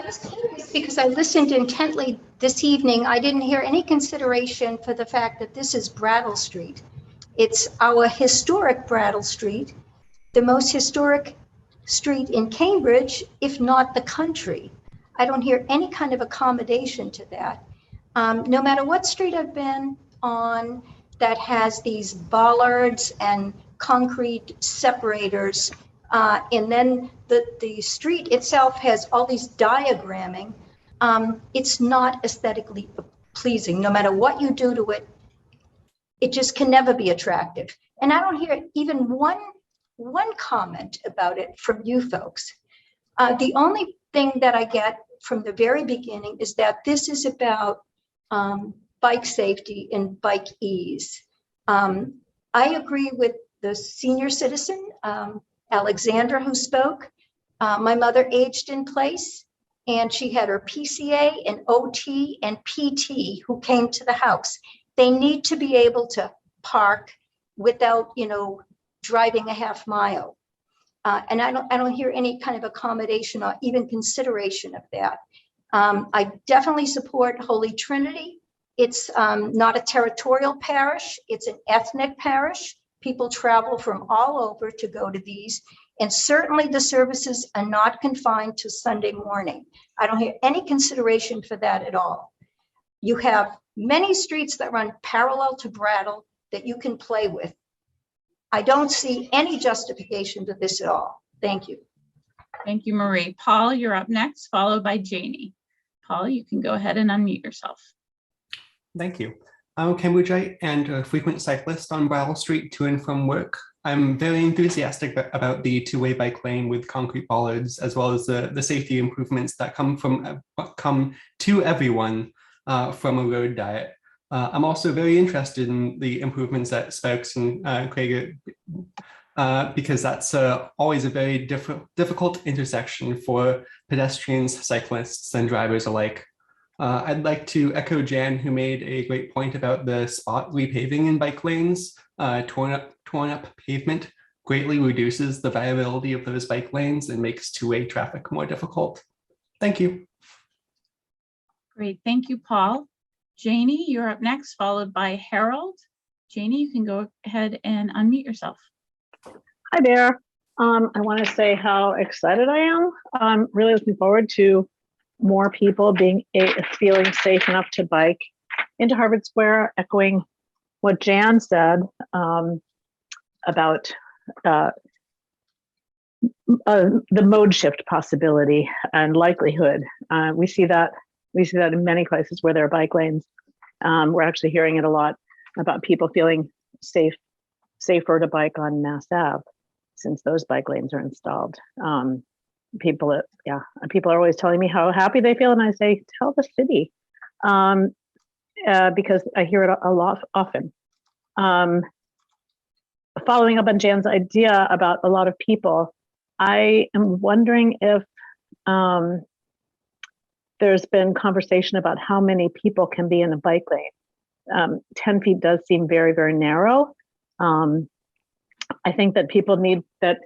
was curious because I listened intently this evening. I didn't hear any consideration for the fact that this is Brattle Street. It's our historic Brattle Street, the most historic street in Cambridge, if not the country. I don't hear any kind of accommodation to that. No matter what street I've been on that has these bollards and concrete separators, and then the street itself has all these diagramming. It's not aesthetically pleasing. No matter what you do to it, it just can never be attractive. And I don't hear even one comment about it from you folks. The only thing that I get from the very beginning is that this is about bike safety and bike ease. I agree with the senior citizen, Alexandra, who spoke. My mother aged in place, and she had her PCA and OT and PT who came to the house. They need to be able to park without, driving a half mile. And I don't hear any kind of accommodation or even consideration of that. I definitely support Holy Trinity. It's not a territorial parish, it's an ethnic parish. People travel from all over to go to these. And certainly the services are not confined to Sunday morning. I don't hear any consideration for that at all. You have many streets that run parallel to Brattle that you can play with. I don't see any justification to this at all. Thank you. Thank you, Marie. Paul, you're up next, followed by Janie. Paul, you can go ahead and unmute yourself. Thank you. I'm a Cambridgeite and a frequent cyclist on Brattle Street to and from work. I'm very enthusiastic about the two-way bike lane with concrete bollards, as well as the safety improvements that come to everyone from a road diet. I'm also very interested in the improvements that Spokes and Craig, because that's always a very difficult intersection for pedestrians, cyclists, and drivers alike. I'd like to echo Jan, who made a great point about the spot repaving in bike lanes. Torn up pavement greatly reduces the viability of those bike lanes and makes two-way traffic more difficult. Thank you. Great, thank you, Paul. Janie, you're up next, followed by Harold. Janie, you can go ahead and unmute yourself. Hi there. I want to say how excited I am. I'm really looking forward to more people feeling safe enough to bike into Harvard Square, echoing what Jan said about the mode shift possibility and likelihood. We see that in many places where there are bike lanes. We're actually hearing it a lot about people feeling safer to bike on Mass Ave since those bike lanes are installed. People are always telling me how happy they feel, and I say, tell the city, because I hear it a lot often. Following up on Jan's idea about a lot of people, I am wondering if there's been conversation about how many people can be in a bike lane. 10 feet does seem very, very narrow. I think that people need that.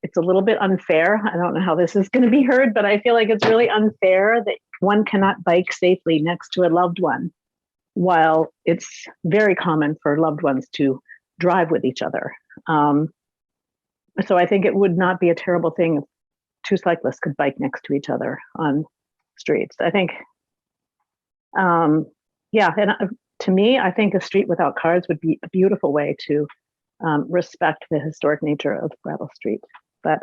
It's a little bit unfair. I don't know how this is going to be heard, but I feel like it's really unfair that one cannot bike safely next to a loved one, while it's very common for loved ones to drive with each other. So I think it would not be a terrible thing if two cyclists could bike next to each other on streets. I think, and to me, I think a street without cars would be a beautiful way to respect the historic nature of Brattle Street. But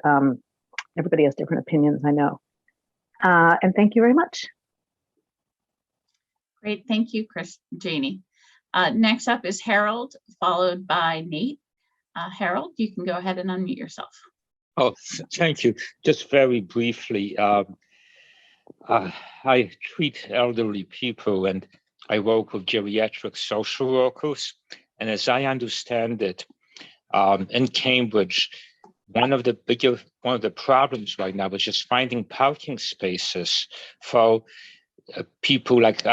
everybody has different opinions, I know. And thank you very much. Great, thank you, Janie. Next up is Harold, followed by Nate. Harold, you can go ahead and unmute yourself. Oh, thank you. Just very briefly, I treat elderly people and I work with geriatric social workers. And as I understand it, in Cambridge, one of the problems right now is just finding parking spaces for people like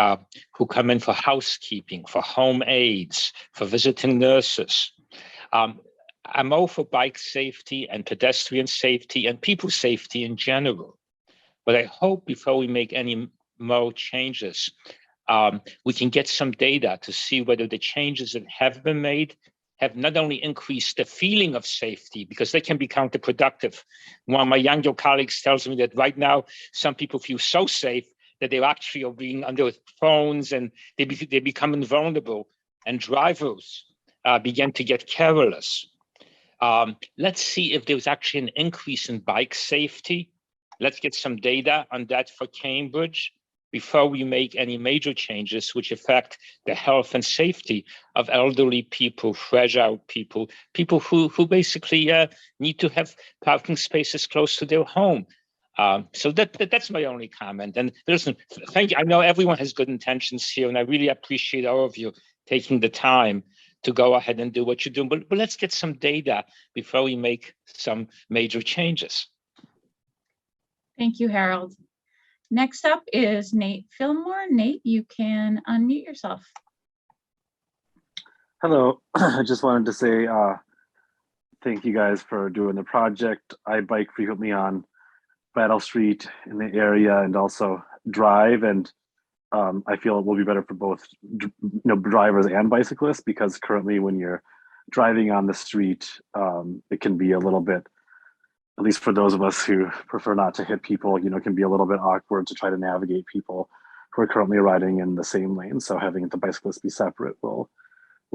who come in for housekeeping, for home aides, for visiting nurses. I'm all for bike safety and pedestrian safety and people safety in general. But I hope before we make any more changes, we can get some data to see whether the changes that have been made have not only increased the feeling of safety, because they can be counterproductive. One of my younger colleagues tells me that right now, some people feel so safe that they actually are being on their phones and they become invulnerable, and drivers begin to get careless. Let's see if there's actually an increase in bike safety. Let's get some data on that for Cambridge before we make any major changes which affect the health and safety of elderly people, fragile people, people who basically need to have parking spaces close to their home. So that's my only comment. And listen, thank you. I know everyone has good intentions here, and I really appreciate all of you taking the time to go ahead and do what you're doing. But let's get some data before we make some major changes. Thank you, Harold. Next up is Nate Fillmore. Nate, you can unmute yourself. Hello, I just wanted to say thank you guys for doing the project. I bike frequently on Brattle Street in the area and also drive, and I feel it will be better for both drivers and bicyclists, because currently when you're driving on the street, it can be a little bit, at least for those of us who prefer not to hit people, it can be a little bit awkward to try to navigate people who are currently riding in the same lane. So having the bicyclists be separate will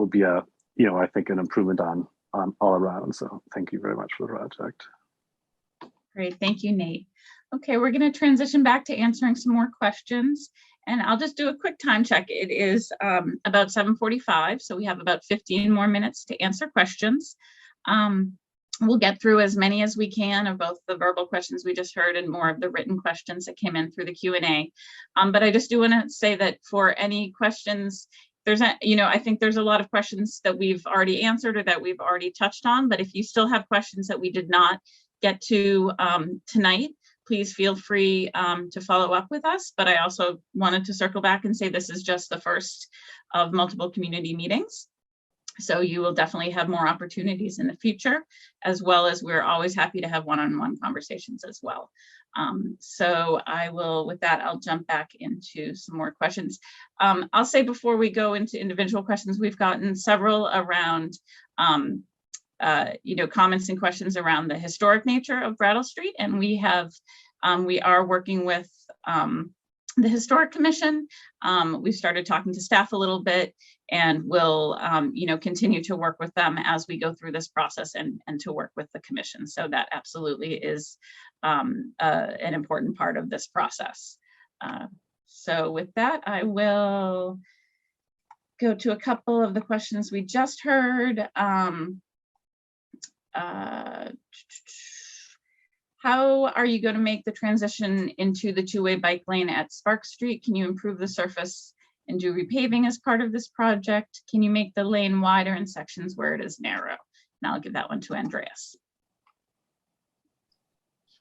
be a, I think an improvement on all around. So thank you very much for the project. Great, thank you, Nate. Okay, we're going to transition back to answering some more questions, and I'll just do a quick time check. It is about 7:45, so we have about 15 more minutes to answer questions. We'll get through as many as we can of both the verbal questions we just heard and more of the written questions that came in through the Q&A. But I just do want to say that for any questions, I think there's a lot of questions that we've already answered or that we've already touched on, but if you still have questions that we did not get to tonight, please feel free to follow up with us. But I also wanted to circle back and say this is just the first of multiple community meetings. So you will definitely have more opportunities in the future, as well as we're always happy to have one-on-one conversations as well. So with that, I'll jump back into some more questions. I'll say before we go into individual questions, we've gotten several around comments and questions around the historic nature of Brattle Street, and we are working with the Historic Commission. We've started talking to staff a little bit, and we'll continue to work with them as we go through this process and to work with the commission. So that absolutely is an important part of this process. So with that, I will go to a couple of the questions we just heard. How are you going to make the transition into the two-way bike lane at Spark Street? Can you improve the surface and do repaving as part of this project? Can you make the lane wider in sections where it is narrow? And I'll give that one to Andreas.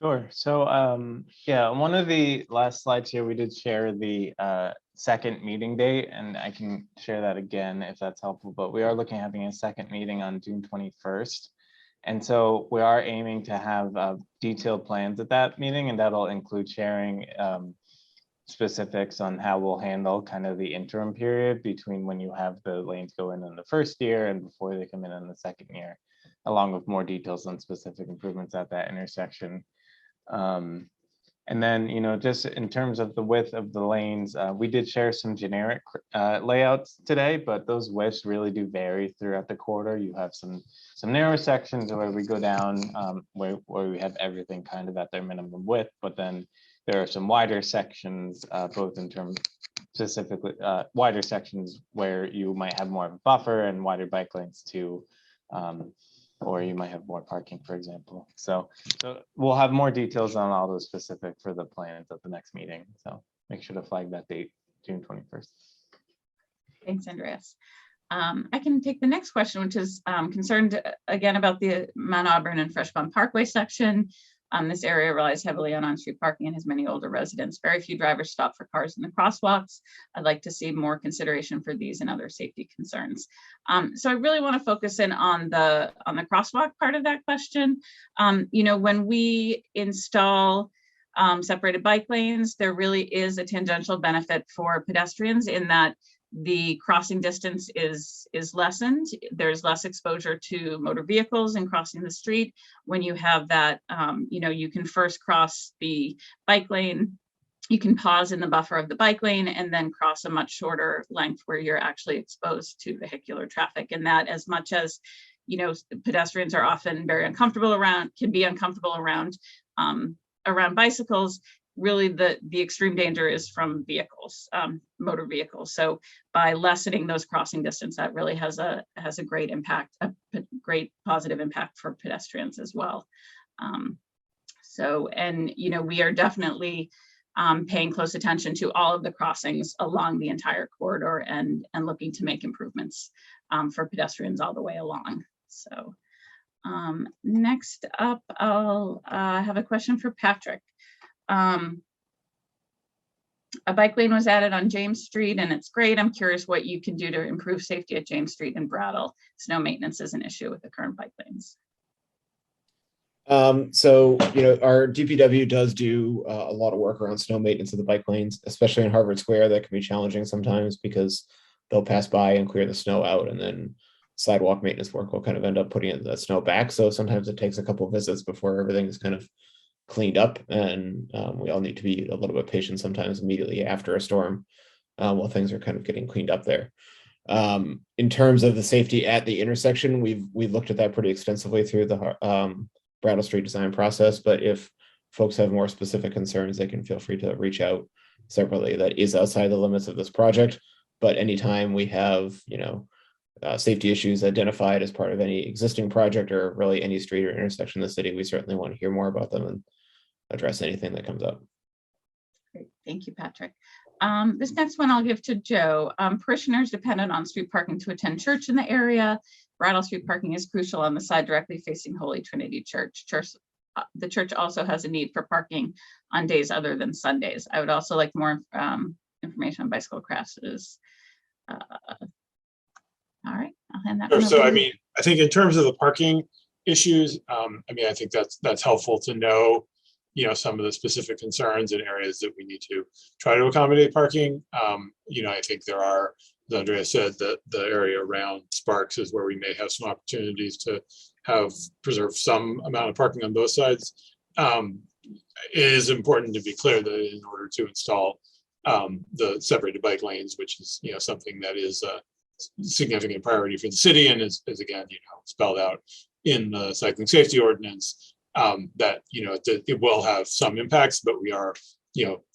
Sure. So yeah, on one of the last slides here, we did share the second meeting date, and I can share that again if that's helpful, but we are looking at having a second meeting on June 21st. And so we are aiming to have detailed plans at that meeting, and that'll include sharing specifics on how we'll handle kind of the interim period between when you have the lanes go in the first year and before they come in the second year, along with more details on specific improvements at that intersection. And then, just in terms of the width of the lanes, we did share some generic layouts today, but those widths really do vary throughout the quarter. You have some narrow sections where we go down where we have everything kind of at their minimum width, but then there are some wider sections, both in terms specifically wider sections where you might have more of a buffer and wider bike lanes too. Or you might have more parking, for example. So we'll have more details on all those specific for the plans at the next meeting. So make sure to flag that date, June 21st. Thanks, Andreas. I can take the next question, which is concerned again about the Mount Auburn and Fresh Pond Parkway section. This area relies heavily on on-street parking and has many older residents. Very few drivers stop for cars in the crosswalks. I'd like to see more consideration for these and other safety concerns. So I really want to focus in on the crosswalk part of that question. When we install separated bike lanes, there really is a tangential benefit for pedestrians in that the crossing distance is lessened. There's less exposure to motor vehicles in crossing the street. When you have that, you can first cross the bike lane, you can pause in the buffer of the bike lane and then cross a much shorter length where you're actually exposed to vehicular traffic. And that, as much as pedestrians are often very uncomfortable around, can be uncomfortable around bicycles, really the extreme danger is from vehicles, motor vehicles. So by lessening those crossing distance, that really has a great impact, a great positive impact for pedestrians as well. We are definitely paying close attention to all of the crossings along the entire corridor and looking to make improvements for pedestrians all the way along. So next up, I'll have a question for Patrick. A bike lane was added on James Street and it's great. I'm curious what you can do to improve safety at James Street and Brattle. Snow maintenance is an issue with the current bike lanes. Our DPW does do a lot of work around snow maintenance of the bike lanes, especially in Harvard Square. That can be challenging sometimes because they'll pass by and clear the snow out, and then sidewalk maintenance work will kind of end up putting the snow back. So sometimes it takes a couple of visits before everything is kind of cleaned up, and we all need to be a little bit patient sometimes immediately after a storm while things are kind of getting cleaned up there. In terms of the safety at the intersection, we've looked at that pretty extensively through the Brattle Street design process, but if folks have more specific concerns, they can feel free to reach out separately. That is outside the limits of this project, but anytime we have safety issues identified as part of any existing project or really any street or intersection in the city, we certainly want to hear more about them and address anything that comes up. Great, thank you, Patrick. This next one I'll give to Joe. Parishioners dependent on street parking to attend church in the area. Brattle Street parking is crucial on the side directly facing Holy Trinity Church. The church also has a need for parking on days other than Sundays. I would also like more information on bicycle crashes. All right, I'll hand that. Sure. So I think in terms of the parking issues, I think that's helpful to know, some of the specific concerns and areas that we need to try to accommodate parking. I think there are, as Andrea said, that the area around Sparks is where we may have some opportunities to preserve some amount of parking on both sides. It is important to be clear that in order to install the separated bike lanes, which is something that is a significant priority for the city and is again spelled out in the cycling safety ordinance, that it will have some impacts, but we are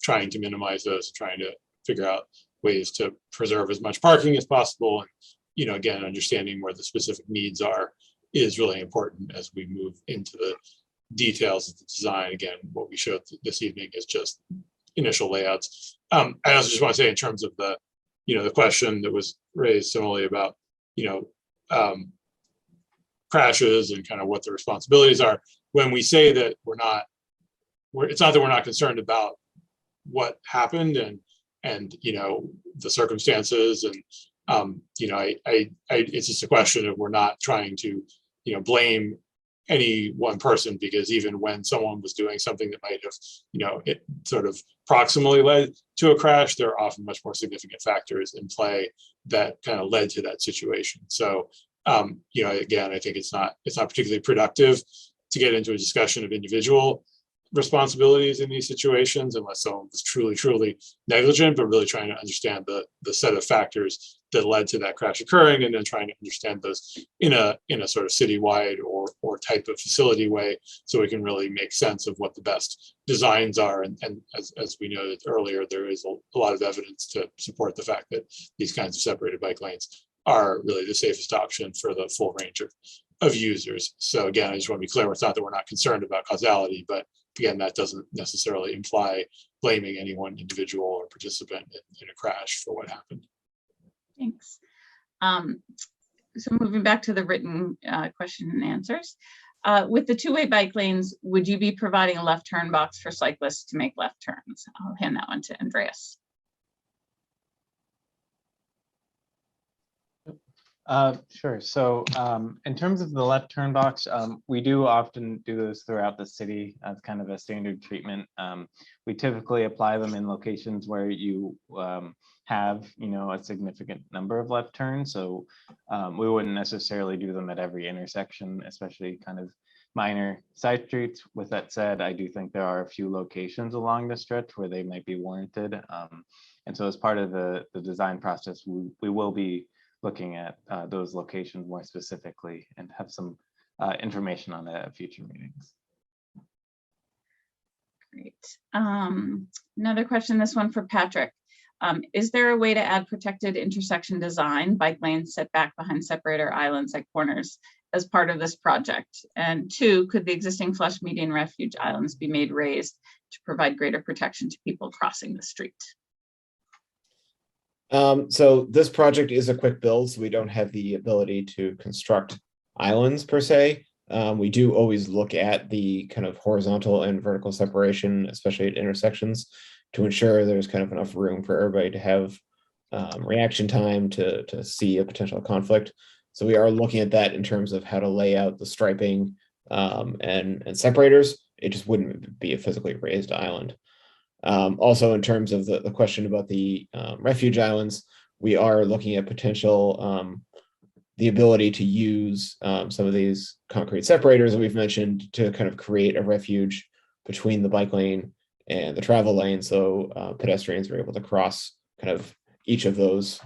trying to minimize those, trying to figure out ways to preserve as much parking as possible. And again, understanding where the specific needs are is really important as we move into the details of the design. Again, what we showed this evening is just initial layouts. I also just want to say, in terms of the the question that was raised similarly about crashes and kind of what the responsibilities are, when we say that it's not that we're not concerned about what happened and the circumstances, and it's just a question of we're not trying to blame any one person, because even when someone was doing something that might have it sort of proximally led to a crash, there are often much more significant factors in play that kind of led to that situation. So again, I think it's not particularly productive to get into a discussion of individual responsibilities in these situations unless someone was truly negligent, but really trying to understand the set of factors that led to that crash occurring, and then trying to understand those in a sort of citywide or type of facility way, so we can really make sense of what the best designs are. And as we noted earlier, there is a lot of evidence to support the fact that these kinds of separated bike lanes are really the safest option for the full range of users. So again, I just want to be clear, it's not that we're not concerned about causality, but again, that doesn't necessarily imply blaming any one individual or participant in a crash for what happened. Thanks. So moving back to the written question and answers. With the two-way bike lanes, would you be providing a left turn box for cyclists to make left turns? I'll hand that one to Andreas. Sure. So in terms of the left turn box, we do often do those throughout the city as kind of a standard treatment. We typically apply them in locations where you have, a significant number of left turns. So we wouldn't necessarily do them at every intersection, especially kind of minor side streets. With that said, I do think there are a few locations along the stretch where they might be warranted. And so as part of the design process, we will be looking at those locations more specifically and have some information on that at future meetings. Great. Another question, this one for Patrick. Is there a way to add protected intersection design, bike lanes set back behind separator islands at corners as part of this project? And 2, could the existing flush median refuge islands be made raised to provide greater protection to people crossing the street? So this project is a quick build, so we don't have the ability to construct islands per se. We do always look at the kind of horizontal and vertical separation, especially at intersections, to ensure there's kind of enough room for everybody to have reaction time to see a potential conflict. So we are looking at that in terms of how to lay out the striping and separators. It just wouldn't be a physically raised island. Also, in terms of the question about the refuge islands, we are looking at potential the ability to use some of these concrete separators that we've mentioned to kind of create a refuge between the bike lane and the travel lane, so pedestrians are able to cross kind of each of those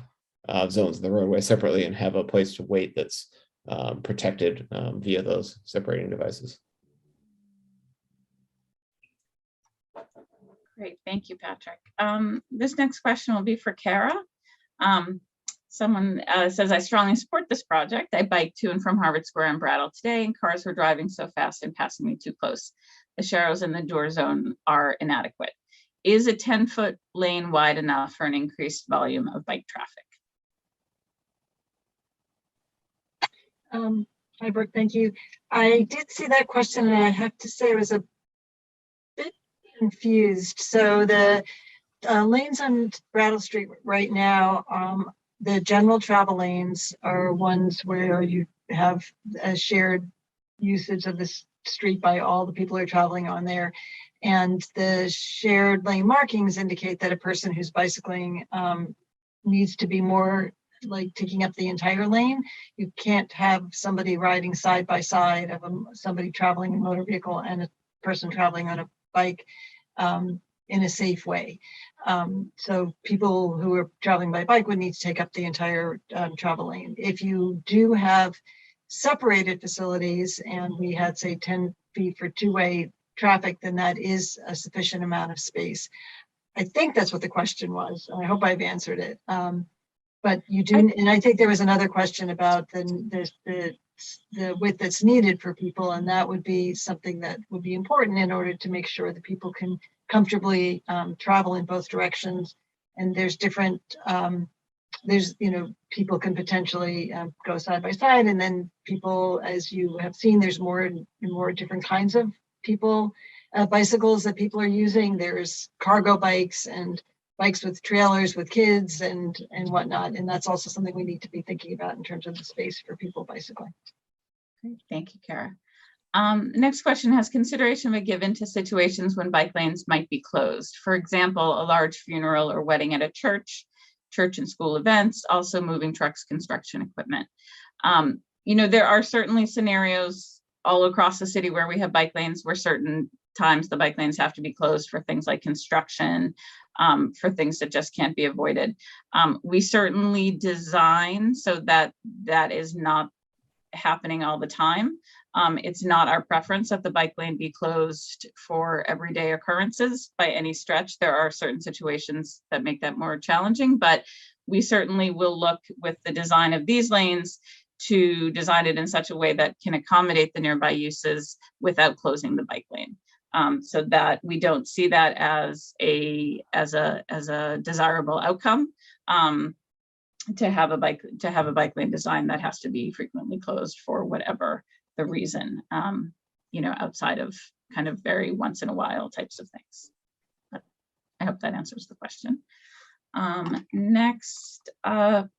zones of the roadway separately and have a place to wait that's protected via those separating devices. Great, thank you, Patrick. This next question will be for Kara. Someone says, I strongly support this project. I biked to and from Harvard Square and Brattle today, and cars were driving so fast and passing me too close. The sharrows in the door zone are inadequate. Is a 10-foot lane wide enough for an increased volume of bike traffic? Hi, Brooke, thank you. I did see that question, and I have to say I was a bit confused. So the lanes on Brattle Street right now, the general travel lanes are ones where you have a shared usage of this street by all the people who are traveling on there. And the shared lane markings indicate that a person who's bicycling needs to be more like taking up the entire lane. You can't have somebody riding side by side of somebody traveling in a motor vehicle and a person traveling on a bike in a safe way. So people who are traveling by bike would need to take up the entire travel lane. If you do have separated facilities and we had, say, 10 feet for two-way traffic, then that is a sufficient amount of space. I think that's what the question was. I hope I've answered it. But you do, and I think there was another question about the width that's needed for people, and that would be something that would be important in order to make sure that people can comfortably travel in both directions. And there's different, people can potentially go side by side, and then people, as you have seen, there's more and more different kinds of people, bicycles that people are using. There's cargo bikes and bikes with trailers with kids and whatnot. And that's also something we need to be thinking about in terms of the space for people bicycling. Great, thank you, Kara. Next question, has consideration been given to situations when bike lanes might be closed? For example, a large funeral or wedding at a church and school events, also moving trucks, construction equipment. There are certainly scenarios all across the city where we have bike lanes where certain times the bike lanes have to be closed for things like construction, for things that just can't be avoided. We certainly design so that that is not happening all the time. It's not our preference that the bike lane be closed for everyday occurrences by any stretch. There are certain situations that make that more challenging, but we certainly will look with the design of these lanes to design it in such a way that can accommodate the nearby uses without closing the bike lane. So that we don't see that as a desirable outcome, to have a bike lane design that has to be frequently closed for whatever the reason, outside of kind of very once in a while types of things. But I hope that answers the question. Next up,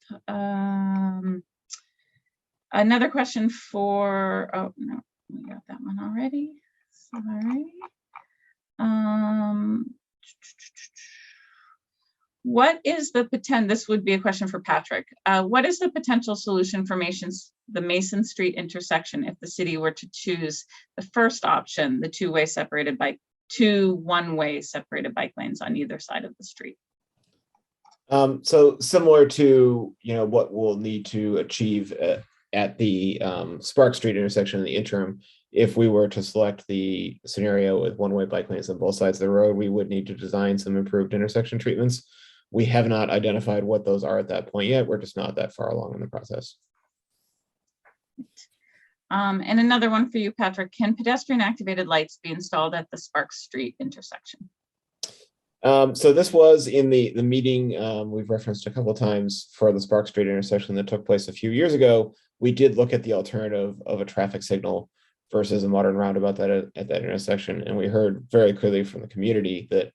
another question for, oh no, we got that one already. Sorry. What is the potential, this would be a question for Patrick. What is the potential solution for the Mason Street intersection if the city were to choose the first option, the two one-way separated bike lanes on either side of the street? So similar to, what we'll need to achieve at the Spark Street intersection in the interim, if we were to select the scenario with one-way bike lanes on both sides of the road, we would need to design some improved intersection treatments. We have not identified what those are at that point yet. We're just not that far along in the process. And another one for you, Patrick. Can pedestrian activated lights be installed at the Spark Street intersection? So this was in the meeting we've referenced a couple of times for the Spark Street intersection that took place a few years ago. We did look at the alternative of a traffic signal versus a modern roundabout at that intersection. And we heard very clearly from the community that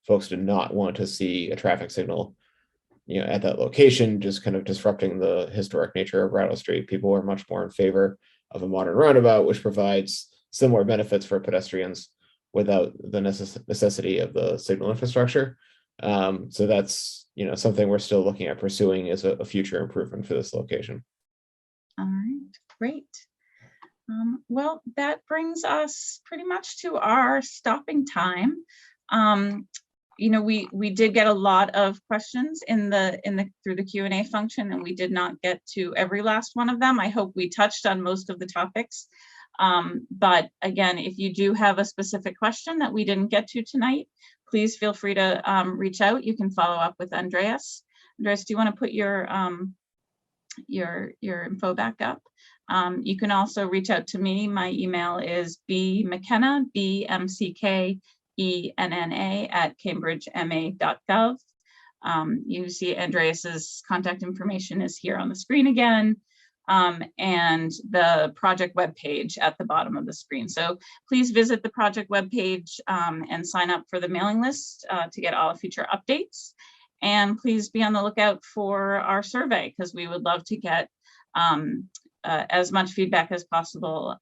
folks did not want to see a traffic signal, at that location, just kind of disrupting the historic nature of Brattle Street. People were much more in favor of a modern roundabout, which provides similar benefits for pedestrians without the necessity of the signal infrastructure. So that's, something we're still looking at pursuing as a future improvement for this location. All right, great. Well, that brings us pretty much to our stopping time. We did get a lot of questions through the Q&A function, and we did not get to every last one of them. I hope we touched on most of the topics. But again, if you do have a specific question that we didn't get to tonight, please feel free to reach out. You can follow up with Andreas. Andreas, do you want to put your info back up? You can also reach out to me. My email is bmckenna, bmckenna@cambridgema.gov. You see Andreas's contact information is here on the screen again, and the project webpage at the bottom of the screen. So please visit the project webpage and sign up for the mailing list to get all future updates. And please be on the lookout for our survey, because we would love to get as much feedback as possible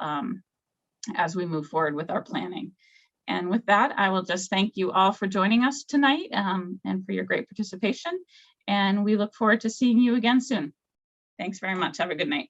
as we move forward with our planning. And with that, I will just thank you all for joining us tonight and for your great participation. And we look forward to seeing you again soon. Thanks very much. Have a good night.